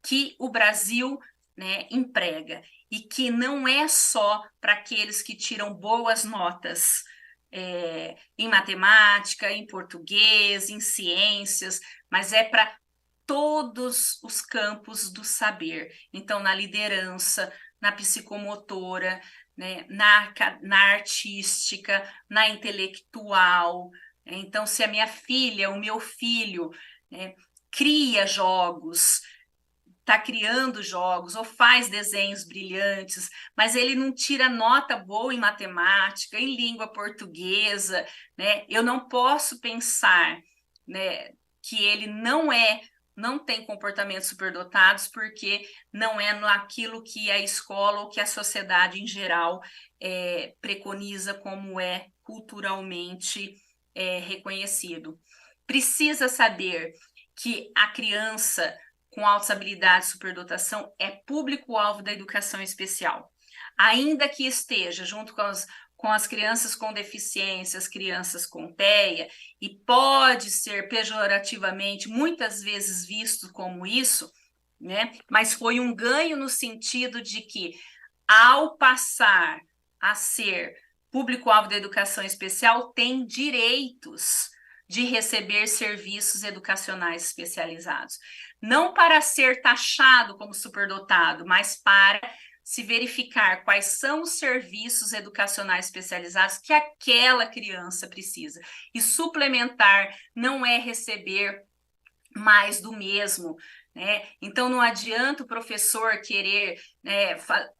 que o Brasil, né, emprega, e que não é só para aqueles que tiram boas notas em matemática, em português, em ciências, mas é para todos os campos do saber. Então, na liderança, na psicomotora, né, na artística, na intelectual. Então, se a minha filha, o meu filho, né, cria jogos, está criando jogos ou faz desenhos brilhantes, mas ele não tira nota boa em matemática, em língua portuguesa, né? Eu não posso pensar, né, que ele não tem comportamentos superdotados porque não é naquilo que a escola ou que a sociedade em geral preconiza como é culturalmente reconhecido. Precisa saber que a criança com altas habilidades e superdotação é público-alvo da educação especial. Ainda que esteja junto com as crianças com deficiências, crianças com TEA, e pode ser pejorativamente muitas vezes visto como isso, né? Mas foi um ganho no sentido de que, ao passar a ser público-alvo da educação especial, tem direitos de receber serviços educacionais especializados. Não para ser taxado como superdotado, mas para se verificar quais são os serviços educacionais especializados que aquela criança precisa. E suplementar não é receber mais do mesmo, né? Então não adianta o professor querer, né,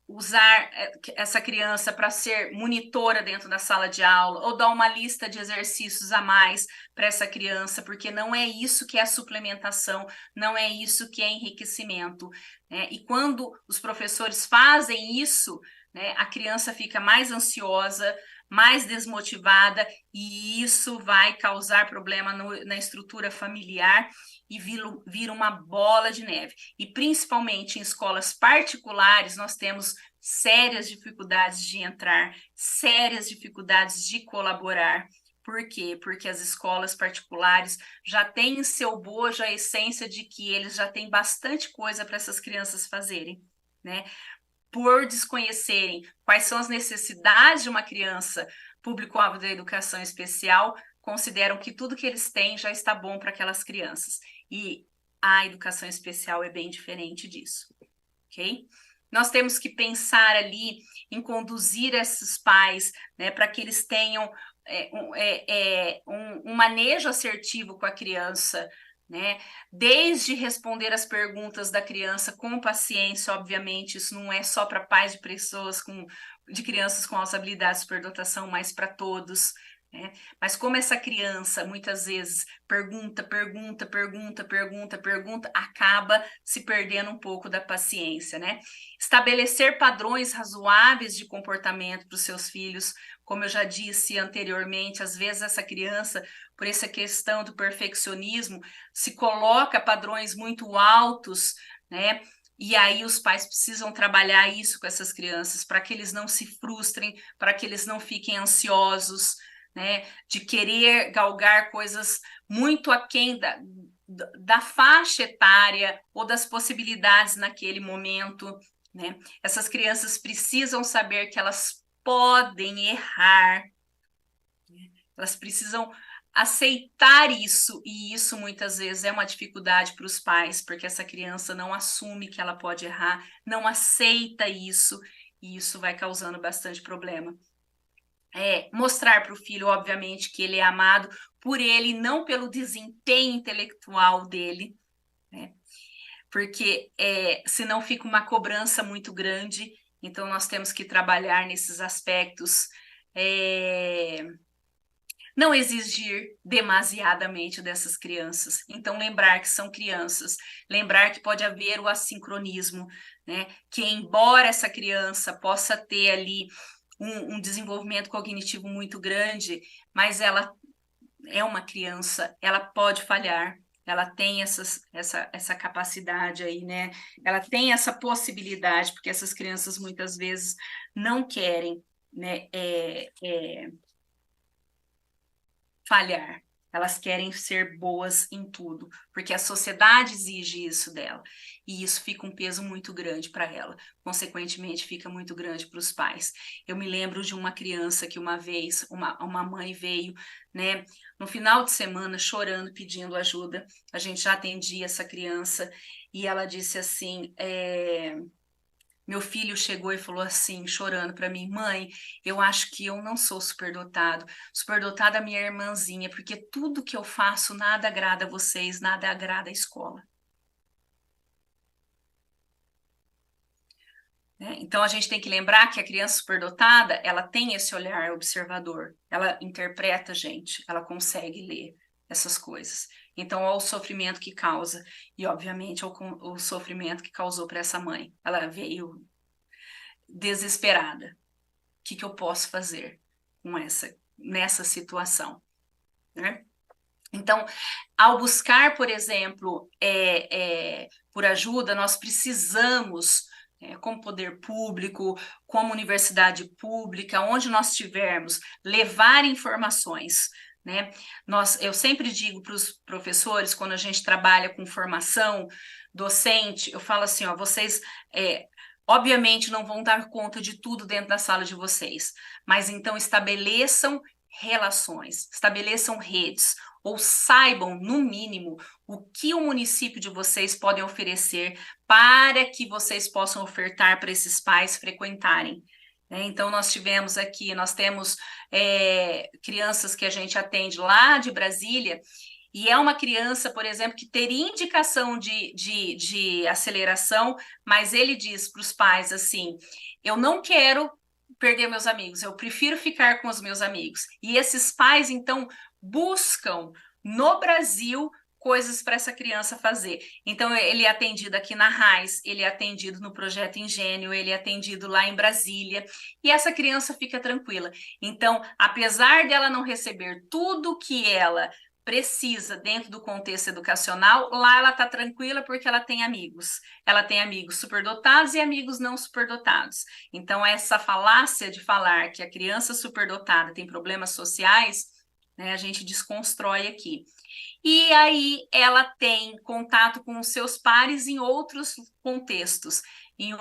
usar essa criança para ser monitora dentro da sala de aula ou dar uma lista de exercícios a mais para essa criança, porque não é isso que é suplementação, não é isso que é enriquecimento, né? E quando os professores fazem isso, né, a criança fica mais ansiosa, mais desmotivada, e isso vai causar problema na estrutura familiar e vira uma bola de neve. E principalmente em escolas particulares, nós temos sérias dificuldades de entrar, sérias dificuldades de colaborar. Por quê? Porque as escolas particulares já têm em seu bojo a essência de que eles já têm bastante coisa para essas crianças fazerem, né? Por desconhecerem quais são as necessidades de uma criança público-alvo da educação especial, consideram que tudo que eles têm já está bom para aquelas crianças. E a educação especial é bem diferente disso, ok? Nós temos que pensar ali em conduzir esses pais, né, para que eles tenham um manejo assertivo com a criança, né? Desde responder as perguntas da criança com paciência, obviamente, isso não é só para pais de pessoas de crianças com altas habilidades de superdotação, mas para todos, né? Mas como essa criança muitas vezes pergunta, acaba se perdendo um pouco da paciência, né? Estabelecer padrões razoáveis de comportamento para os seus filhos, como eu já disse anteriormente, às vezes essa criança, por essa questão do perfeccionismo, se coloca padrões muito altos, né? E aí os pais precisam trabalhar isso com essas crianças, para que eles não se frustrem, para que eles não fiquem ansiosos, né? De querer galgar coisas muito aquém da faixa etária ou das possibilidades naquele momento, né? Essas crianças precisam saber que elas podem errar, elas precisam aceitar isso, e isso muitas vezes é uma dificuldade para os pais, porque essa criança não assume que ela pode errar, não aceita isso, e isso vai causando bastante problema. Mostrar para o filho, obviamente, que ele é amado por ele, não pelo desempenho intelectual dele, né? Porque senão fica uma cobrança muito grande, então nós temos que trabalhar nesses aspectos, não exigir demasiadamente dessas crianças. Então, lembrar que são crianças, lembrar que pode haver o assincronismo, né? Que embora essa criança possa ter ali um desenvolvimento cognitivo muito grande, mas ela é uma criança, ela pode falhar, ela tem essa capacidade aí, né? Ela tem essa possibilidade, porque essas crianças muitas vezes não querem, né? Falhar. Elas querem ser boas em tudo, porque a sociedade exige isso dela. E isso fica um peso muito grande para ela. Consequentemente, fica muito grande para os pais. Eu me lembro de uma criança que uma vez, uma mãe veio, né, no final de semana, chorando, pedindo ajuda. A gente já atendia essa criança e ela disse assim: meu filho chegou e falou assim, chorando para mim: mãe, eu acho que eu não sou superdotado. Superdotado é minha irmãzinha, porque tudo que eu faço nada agrada a vocês, nada agrada a escola. Né? Então a gente tem que lembrar que a criança superdotada, ela tem esse olhar observador, ela interpreta a gente, ela consegue ler essas coisas. Então, olha o sofrimento que causa, e obviamente o sofrimento que causou para essa mãe. Ela veio desesperada. O que eu posso fazer nessa situação, né? Então, ao buscar, por exemplo, por ajuda, nós precisamos, como poder público, como universidade pública, onde nós estivermos, levar informações. Né? Eu sempre digo para os professores, quando a gente trabalha com formação docente, eu falo assim, ó, vocês obviamente não vão dar conta de tudo dentro da sala de vocês, mas então estabeleçam relações, estabeleçam redes, ou saibam, no mínimo, o que o município de vocês podem oferecer para que vocês possam ofertar para esses pais frequentarem. Então, nós temos crianças que a gente atende lá de Brasília, e é uma criança, por exemplo, que teria indicação de aceleração, mas ele diz para os pais assim: eu não quero perder meus amigos, eu prefiro ficar com os meus amigos. E esses pais, então, buscam no Brasil coisas para essa criança fazer. Então, ele é atendido aqui na RAIS, ele é atendido no Projeto Engenho, ele é atendido lá em Brasília, e essa criança fica tranquila. Então, apesar dela não receber tudo que ela precisa dentro do contexto educacional, lá ela está tranquila porque ela tem amigos. Ela tem amigos superdotados e amigos não superdotados. Então, essa falácia de falar que a criança superdotada tem problemas sociais, né, a gente desconstrói aqui. E aí ela tem contato com os seus pares em outros contextos, em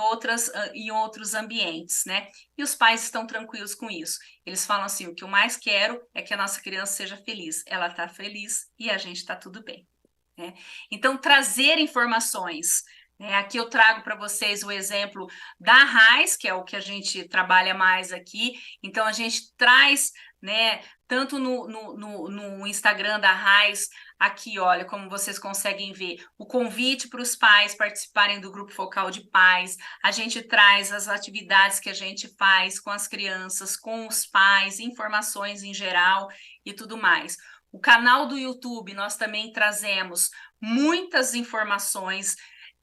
outros ambientes, né? E os pais estão tranquilos com isso. Eles falam assim: o que eu mais quero é que a nossa criança seja feliz. Ela está feliz e a gente está tudo bem. Né? Então, trazer informações. Aqui eu trago para vocês o exemplo da RAIS, que é o que a gente trabalha mais aqui. Então, a gente traz, né, tanto no Instagram da RAIS, aqui, olha, como vocês conseguem ver, o convite para os pais participarem do grupo focal de pais. A gente traz as atividades que a gente faz com as crianças, com os pais, informações em geral e tudo mais. O canal do YouTube, nós também trazemos muitas informações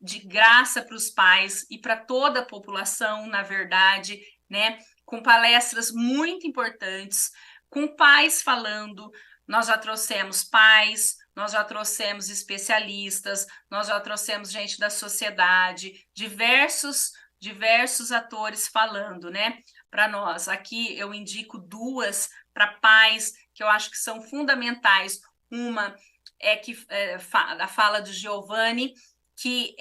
de graça para os pais e para toda a população, na verdade, né? Com palestras muito importantes, com pais falando. Nós já trouxemos pais, nós já trouxemos especialistas, nós já trouxemos gente da sociedade, diversos atores falando, né? Para nós. Aqui eu indico duas para pais que eu acho que são fundamentais. Uma a fala do Giovanni, que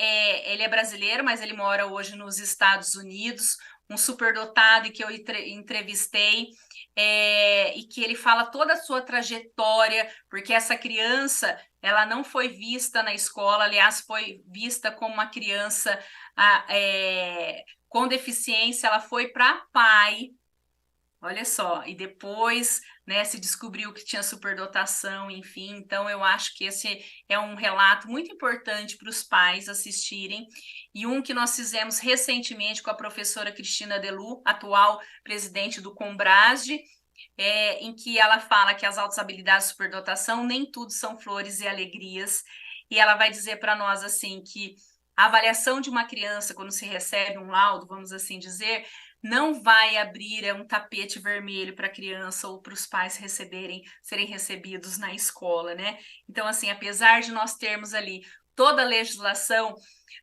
ele é brasileiro, mas ele mora hoje nos Estados Unidos, um superdotado que eu entrevistei. e que ele fala toda a sua trajetória, porque essa criança, ela não foi vista na escola, aliás, foi vista como uma criança com deficiência, ela foi para pai. Olha só, e depois, né, se descobriu que tinha superdotação, enfim. Então, eu acho que esse é um relato muito importante para os pais assistirem. E um que nós fizemos recentemente com a professora Cristina Delu, atual presidente do Combrasde, em que ela fala que as altas habilidades de superdotação nem tudo são flores e alegrias. E ela vai dizer para nós assim que a avaliação de uma criança, quando se recebe um laudo, vamos assim dizer, não vai abrir um tapete vermelho para a criança ou para os pais serem recebidos na escola, né? Então, assim, apesar de nós termos ali toda a legislação,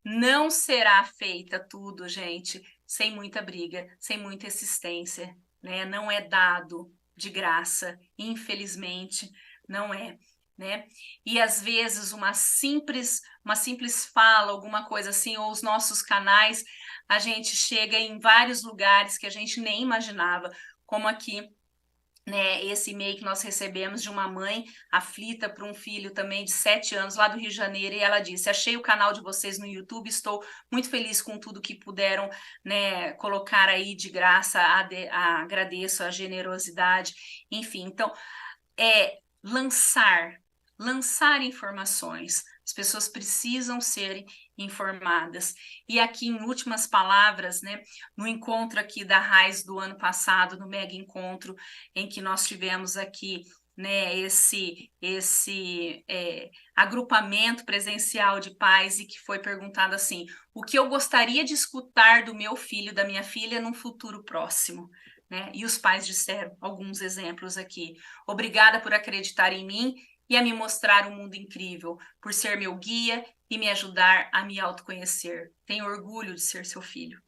não será feita tudo, gente, sem muita briga, sem muita insistência, né? Não é dado de graça, infelizmente, não é. Né? E às vezes uma simples fala, alguma coisa assim, ou os nossos canais, a gente chega em vários lugares que a gente nem imaginava, como aqui, né, esse e-mail que nós recebemos de uma mãe aflita por um filho também de 7 anos, lá do Rio de Janeiro, e ela disse: achei o canal de vocês no YouTube, estou muito feliz com tudo que puderam, né, colocar aí de graça, agradeço a generosidade, enfim, então, lançar, lançar informações. As pessoas precisam ser informadas. E aqui, em últimas palavras, né, no encontro aqui da Raiz do ano passado, no mega encontro, em que nós tivemos aqui, né, esse agrupamento presencial de pais, e que foi perguntado assim: o que eu gostaria de escutar do meu filho, da minha filha, num futuro próximo? Né? E os pais disseram alguns exemplos aqui. Obrigada por acreditar em mim e a me mostrar um mundo incrível, por ser meu guia e me ajudar a me autoconhecer. Tenho orgulho de ser seu filho.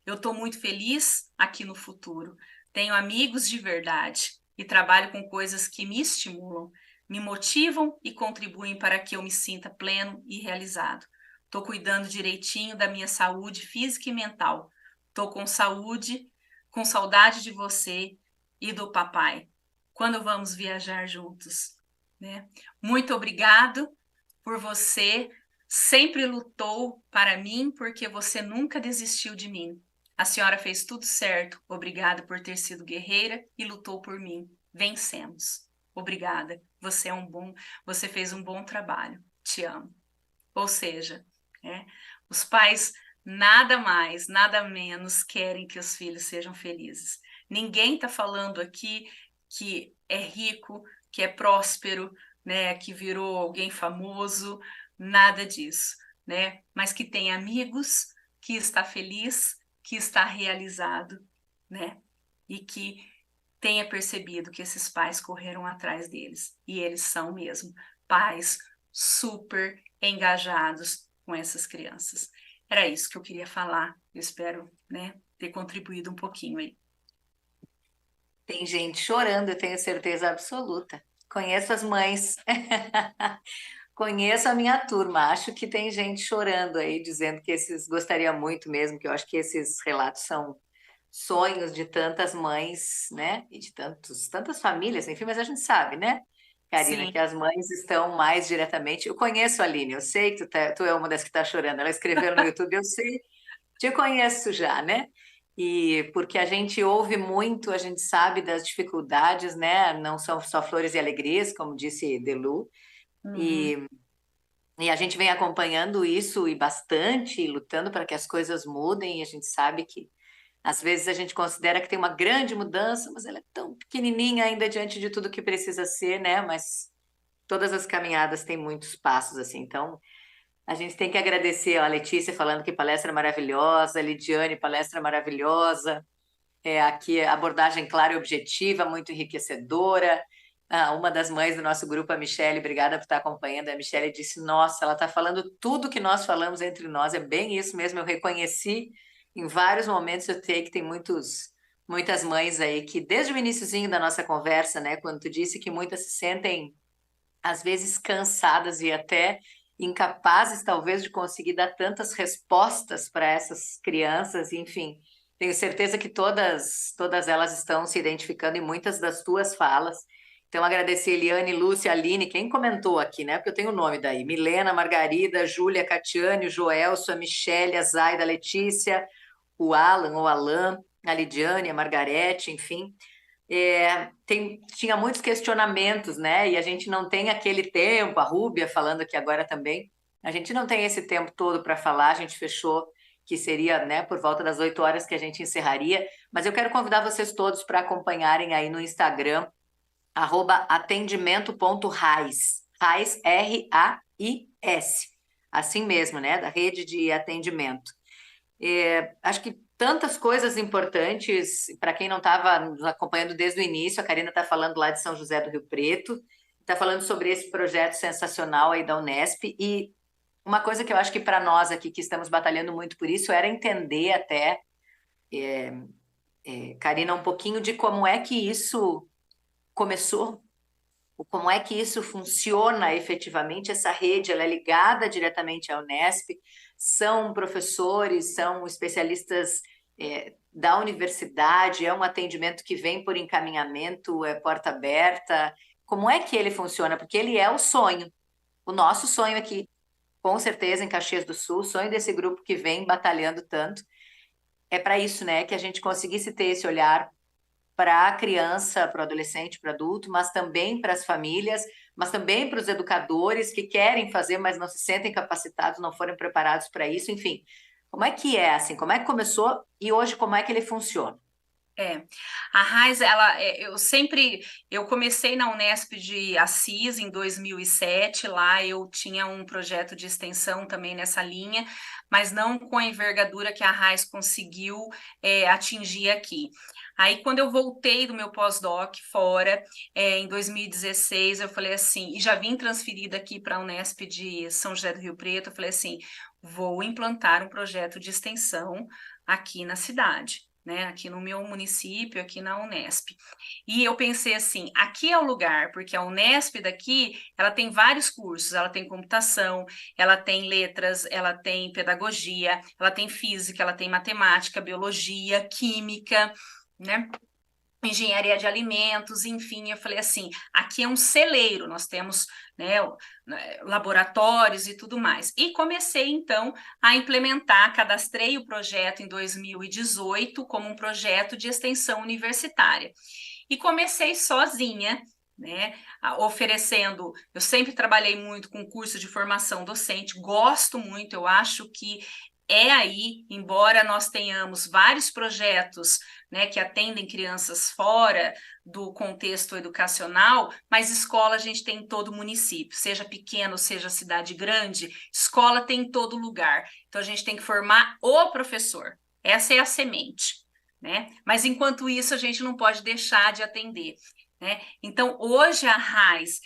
Eu estou muito feliz aqui no futuro. Tenho amigos de verdade e trabalho com coisas que me estimulam, me motivam e contribuem para que eu me sinta pleno e realizado. Estou cuidando direitinho da minha saúde física e mental. Estou com saúde, com saudade de você e do papai. Quando vamos viajar juntos? Né? Muito obrigado por você. Sempre lutou para mim, porque você nunca desistiu de mim. A senhora fez tudo certo. Obrigada por ter sido guerreira e lutou por mim. Vencemos. Obrigada. Você fez um bom trabalho. Te amo. Ou seja, né, os pais nada mais, nada menos querem que os filhos sejam felizes. Ninguém está falando aqui que é rico, que é próspero, né, que virou alguém famoso, nada disso, né? Mas que tem amigos, que está feliz, que está realizado, né? E que tenha percebido que esses pais correram atrás deles. E eles são mesmo pais super engajados com essas crianças. Era isso que eu queria falar. Eu espero, né, ter contribuído um pouquinho aí. Tem gente chorando, eu tenho certeza absoluta. Conheço as mães, conheço a minha turma. Acho que tem gente chorando aí, dizendo que esses gostaria muito mesmo, que eu acho que esses relatos são sonhos de tantas mães, né? E de tantas famílias, enfim, mas a gente sabe, né, Karina, Sim, que as mães estão mais diretamente. Eu conheço a Aline, eu sei que tu é uma das que está chorando. Ela escreveu no YouTube, eu sei, te conheço já, né? E porque a gente ouve muito, a gente sabe das dificuldades, né? Não são só flores e alegrias, como disse Delu, uhum, e, e a gente vem acompanhando isso e bastante, lutando para que as coisas mudem, e a gente sabe que às vezes a gente considera que tem uma grande mudança, mas ela é tão pequenininha ainda diante de tudo que precisa ser, né? Mas todas as caminhadas têm muitos passos, assim. Então, a gente tem que agradecer a Letícia falando que palestra maravilhosa, a Lidiane, palestra maravilhosa, aqui abordagem clara e objetiva, muito enriquecedora. Ah, uma das mães do nosso grupo, a Michelle, obrigada por estar acompanhando. A Michelle disse: Nossa, ela está falando tudo que nós falamos entre nós, é bem isso mesmo. Eu reconheci em vários momentos. Eu sei que tem muitas mães aí que, desde o iniciozinho da nossa conversa, né, quando tu disse que muitas se sentem às vezes cansadas e até incapazes, talvez, de conseguir dar tantas respostas para essas crianças, enfim. tenho certeza que todas elas estão se identificando em muitas das tuas falas. Então, agradecer Eliane, Lúcia, Aline, quem comentou aqui, né? Porque eu tenho o nome daí. Milena, Margarida, Júlia, Catiane, o Joelson, a Michelle, a Zaida, a Letícia, o Alan, o Alan, a Lidiane, a Margarete, enfim. Tinha muitos questionamentos, né? E a gente não tem aquele tempo, a Rúbia falando aqui agora também, a gente não tem esse tempo todo para falar, a gente fechou que seria, né, por volta das 8 horas que a gente encerraria, mas eu quero convidar vocês todos para acompanharem aí no Instagram, @atendimento.rais, RAIS, RAIS, assim mesmo, né, da rede de atendimento. Acho que tantas coisas importantes, para quem não estava nos acompanhando desde o início, a Karina está falando lá de São José do Rio Preto, está falando sobre esse projeto sensacional aí da Unesp, e uma coisa que eu acho que para nós aqui que estamos batalhando muito por isso era entender até, Karina, um pouquinho de como é que isso começou, como é que isso funciona efetivamente. Essa rede ela é ligada diretamente à Unesp, são professores, são especialistas da universidade, é um atendimento que vem por encaminhamento, é porta aberta. Como é que ele funciona? Porque ele é o sonho, o nosso sonho aqui, com certeza em Caxias do Sul, o sonho desse grupo que vem batalhando tanto. É para isso, né, que a gente conseguisse ter esse olhar para a criança, para o adolescente, para o adulto, mas também para as famílias, mas também para os educadores que querem fazer, mas não se sentem capacitados, não foram preparados para isso, enfim. Como é que é assim? Como é que começou e hoje como é que ele funciona? É, a Raiz, eu comecei na Unesp de Assis em 2007, lá eu tinha um projeto de extensão também nessa linha, mas não com a envergadura que a Raiz conseguiu atingir aqui. Aí, quando eu voltei do meu pós-doc fora, em 2016, eu falei assim, e já vim transferida aqui para a Unesp de São José do Rio Preto, eu falei assim, vou implantar um projeto de extensão aqui na cidade, né, aqui no meu município, aqui na Unesp. E eu pensei assim, aqui é o lugar, porque a Unesp daqui, ela tem vários cursos, ela tem computação, ela tem letras, ela tem pedagogia, ela tem física, ela tem matemática, biologia, química, né? Engenharia de alimentos, enfim, eu falei assim, aqui é um celeiro, nós temos, né, laboratórios e tudo mais. E comecei, então, a implementar, cadastrei o projeto em 2018 como um projeto de extensão universitária. E comecei sozinha, né, oferecendo, eu sempre trabalhei muito com curso de formação docente, gosto muito, eu acho que é aí, embora nós tenhamos vários projetos, né, que atendem crianças fora do contexto educacional, mas escola a gente tem em todo município, seja pequeno, seja cidade grande, escola tem em todo lugar. Então a gente tem que formar o professor. Essa é a semente, né? Mas enquanto isso a gente não pode deixar de atender, né? Então hoje a RAIS,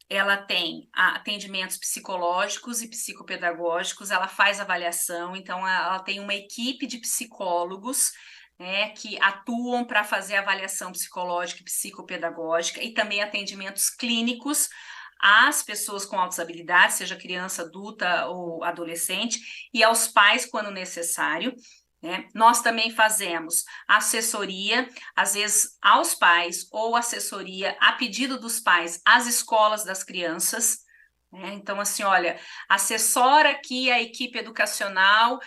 ela tem atendimentos psicológicos e psicopedagógicos, ela faz avaliação, então ela tem uma equipe de psicólogos, né, que atuam para fazer avaliação psicológica e psicopedagógica e também atendimentos clínicos às pessoas com altas habilidades, seja criança, adulta ou adolescente, e aos pais quando necessário. Né? Nós também fazemos assessoria, às vezes aos pais, ou assessoria a pedido dos pais às escolas das crianças. Né? Então, assim, olha, assessora aqui a equipe educacional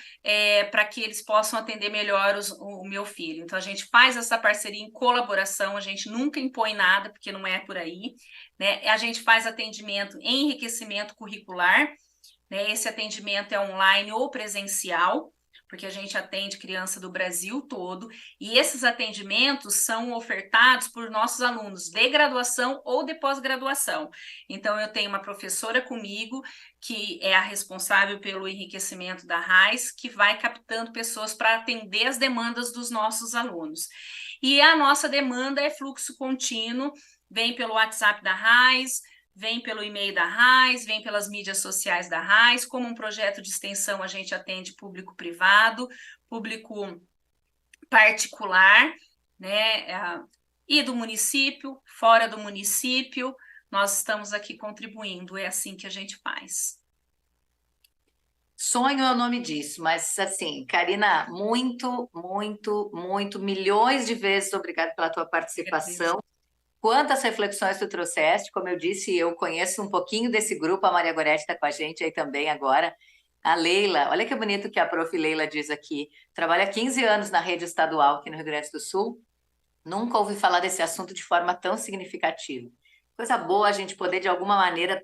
para que eles possam atender melhor o meu filho. Então, a gente faz essa parceria em colaboração, a gente nunca impõe nada, porque não é por aí. Né? A gente faz atendimento em enriquecimento curricular, né? Esse atendimento é online ou presencial, porque a gente atende criança do Brasil todo, e esses atendimentos são ofertados por nossos alunos de graduação ou de pós-graduação. Então, eu tenho uma professora comigo, que é a responsável pelo enriquecimento da RAIS, que vai captando pessoas para atender as demandas dos nossos alunos. E a nossa demanda é fluxo contínuo, vem pelo WhatsApp da RAIS, vem pelo e-mail da RAIS, vem pelas mídias sociais da RAIS. Como um projeto de extensão, a gente atende público-privado, público particular, né? E do município, fora do município, nós estamos aqui contribuindo, é assim que a gente faz. Sonho é o nome disso, mas assim, Karina, muito, muito, muito, milhões de vezes obrigada pela tua Agradeço. participação. Quantas reflexões tu trouxeste, como eu disse, eu conheço um pouquinho desse grupo, a Maria Goretti está com a gente aí também agora. A Leila, olha que bonito que a prof. Leila diz aqui, trabalha 15 anos na rede estadual aqui no Rio Grande do Sul, nunca ouvi falar desse assunto de forma tão significativa. Coisa boa a gente poder, de alguma maneira,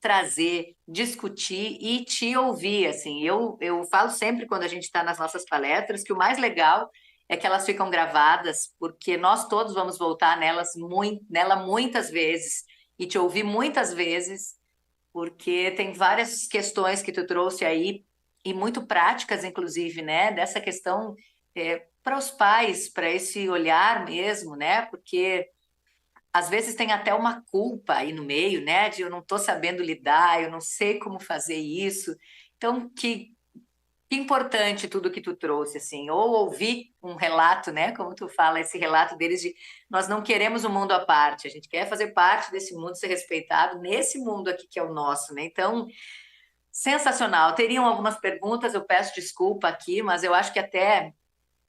trazer, discutir e te ouvir. Assim, eu falo sempre quando a gente está nas nossas palestras que o mais legal é que elas ficam gravadas, porque nós todos vamos voltar nela muitas vezes e te ouvir muitas vezes, porque tem várias questões que tu trouxe aí, e muito práticas, inclusive, né? Dessa questão para os pais, para esse olhar mesmo, né? Porque às vezes tem até uma culpa aí no meio, né? De eu não estou sabendo lidar, eu não sei como fazer isso. Então, que importante tudo que tu trouxe, assim, ou ouvir um relato, né? Como tu fala, esse relato deles de nós não queremos um mundo à parte, a gente quer fazer parte desse mundo, ser respeitado nesse mundo aqui que é o nosso, né? Então, sensacional. Teriam algumas perguntas, eu peço desculpa aqui, mas eu acho que até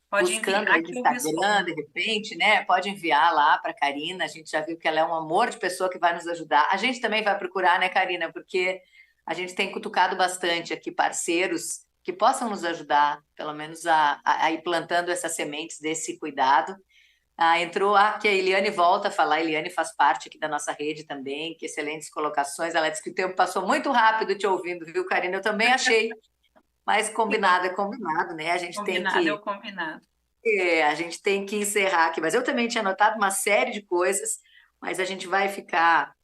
Pode buscando enviar aí no que eu Instagram, respondo. de repente, né? Pode enviar lá para a Karina. A gente já viu que ela é um amor de pessoa que vai nos ajudar. A gente também vai procurar, né, Karina? Porque a gente tem cutucado bastante aqui parceiros que possam nos ajudar, pelo menos a ir plantando essas sementes desse cuidado. Entrou que a Eliane volta a falar. A Eliane faz parte aqui da nossa rede também. Que excelentes colocações. Ela disse que o tempo passou muito rápido te ouvindo, viu, Karina? Eu também achei. Mas combinado é combinado, né? Combinado é o combinado. A gente tem que encerrar aqui, mas eu também tinha anotado uma série de coisas, mas a gente vai ficar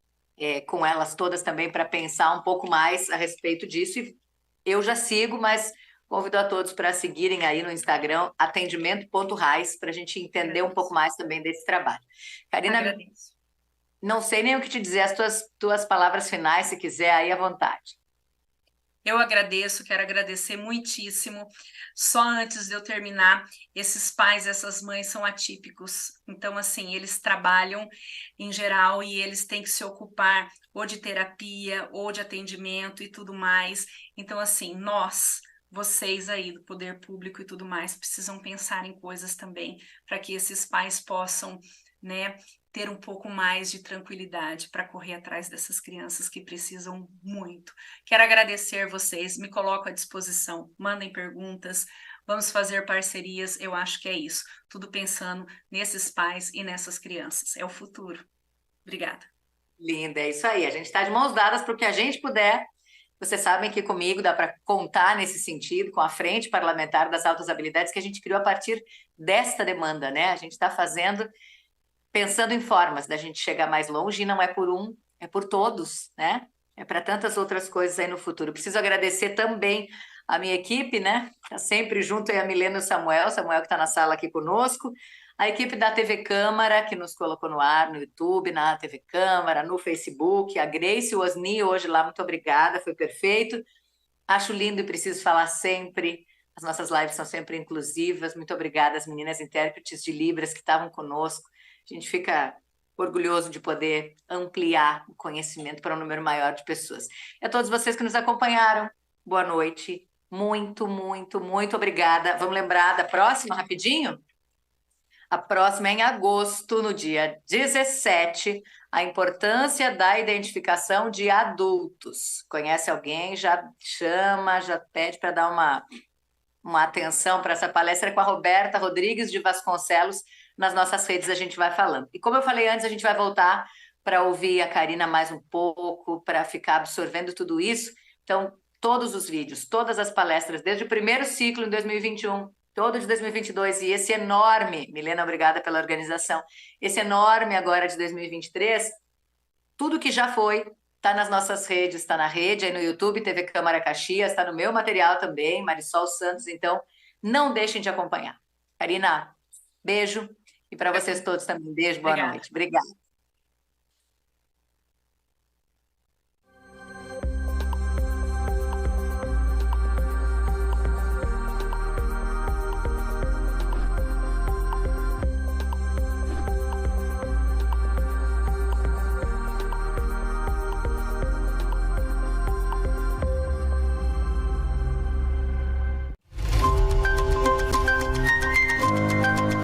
com elas todas também para pensar um pouco mais a respeito disso. E eu já sigo, mas convido a todos para seguirem aí no Instagram, atendimento.rais, para a gente entender um pouco Agradeço. mais também desse trabalho. Karina, Agradeço. não sei nem o que te dizer, as tuas palavras finais, se quiser, aí à vontade. Eu agradeço, quero agradecer muitíssimo. Só antes de eu terminar, esses pais, essas mães são atípicos. Então, assim, eles trabalham em geral e eles têm que se ocupar ou de terapia ou de atendimento e tudo mais. Então, assim, vocês aí do poder público e tudo mais, precisam pensar em coisas também para que esses pais possam, né, ter um pouco mais de tranquilidade para correr atrás dessas crianças que precisam muito. Quero agradecer vocês, me coloco à disposição, mandem perguntas, vamos fazer parcerias, eu acho que é isso. Tudo pensando nesses pais e nessas crianças. É o futuro. Obrigada. Linda, é isso aí. A gente está de mãos dadas para o que a gente puder. Vocês sabem que comigo dá para contar nesse sentido, com a Frente Parlamentar das Altas Habilidades, que a gente criou a partir desta demanda, né? A gente está fazendo, pensando em formas da gente chegar mais longe, e não é por um, é por todos, né? É para tantas outras coisas aí no futuro. Preciso agradecer também a minha equipe, né? Está sempre junto aí a Milena e o Samuel que está na sala aqui conosco, a equipe da TV Câmara, que nos colocou no ar, no YouTube, na TV Câmara, no Facebook, a Grace e o Osni hoje lá, muito obrigada, foi perfeito. Acho lindo e preciso falar sempre. As nossas lives são sempre inclusivas. Muito obrigada às meninas intérpretes de Libras que estavam conosco. A gente fica orgulhoso de poder ampliar o conhecimento para um número maior de pessoas. E a todos vocês que nos acompanharam, boa noite. Muito, muito, muito obrigada. Vamos lembrar da próxima rapidinho? A próxima é em agosto, no dia 17, a importância da identificação de adultos. Conhece alguém? Já chama, já pede para dar uma atenção para essa palestra com a Roberta Rodrigues de Vasconcelos. Nas nossas redes a gente vai falando. E como eu falei antes, a gente vai voltar para ouvir a Karina mais um pouco, para ficar absorvendo tudo isso. Então, todos os vídeos, todas as palestras, desde o primeiro ciclo em 2021, todo de 2022 e esse enorme, Milena, obrigada pela organização, esse enorme agora de 2023, tudo que já foi está nas nossas redes, está na rede, aí no YouTube, TV Câmara Caxias, está no meu material também, Marisol Santos, então não deixem de acompanhar. Karina, beijo, e para vocês todos também, beijo, boa Obrigada. noite. Obrigada.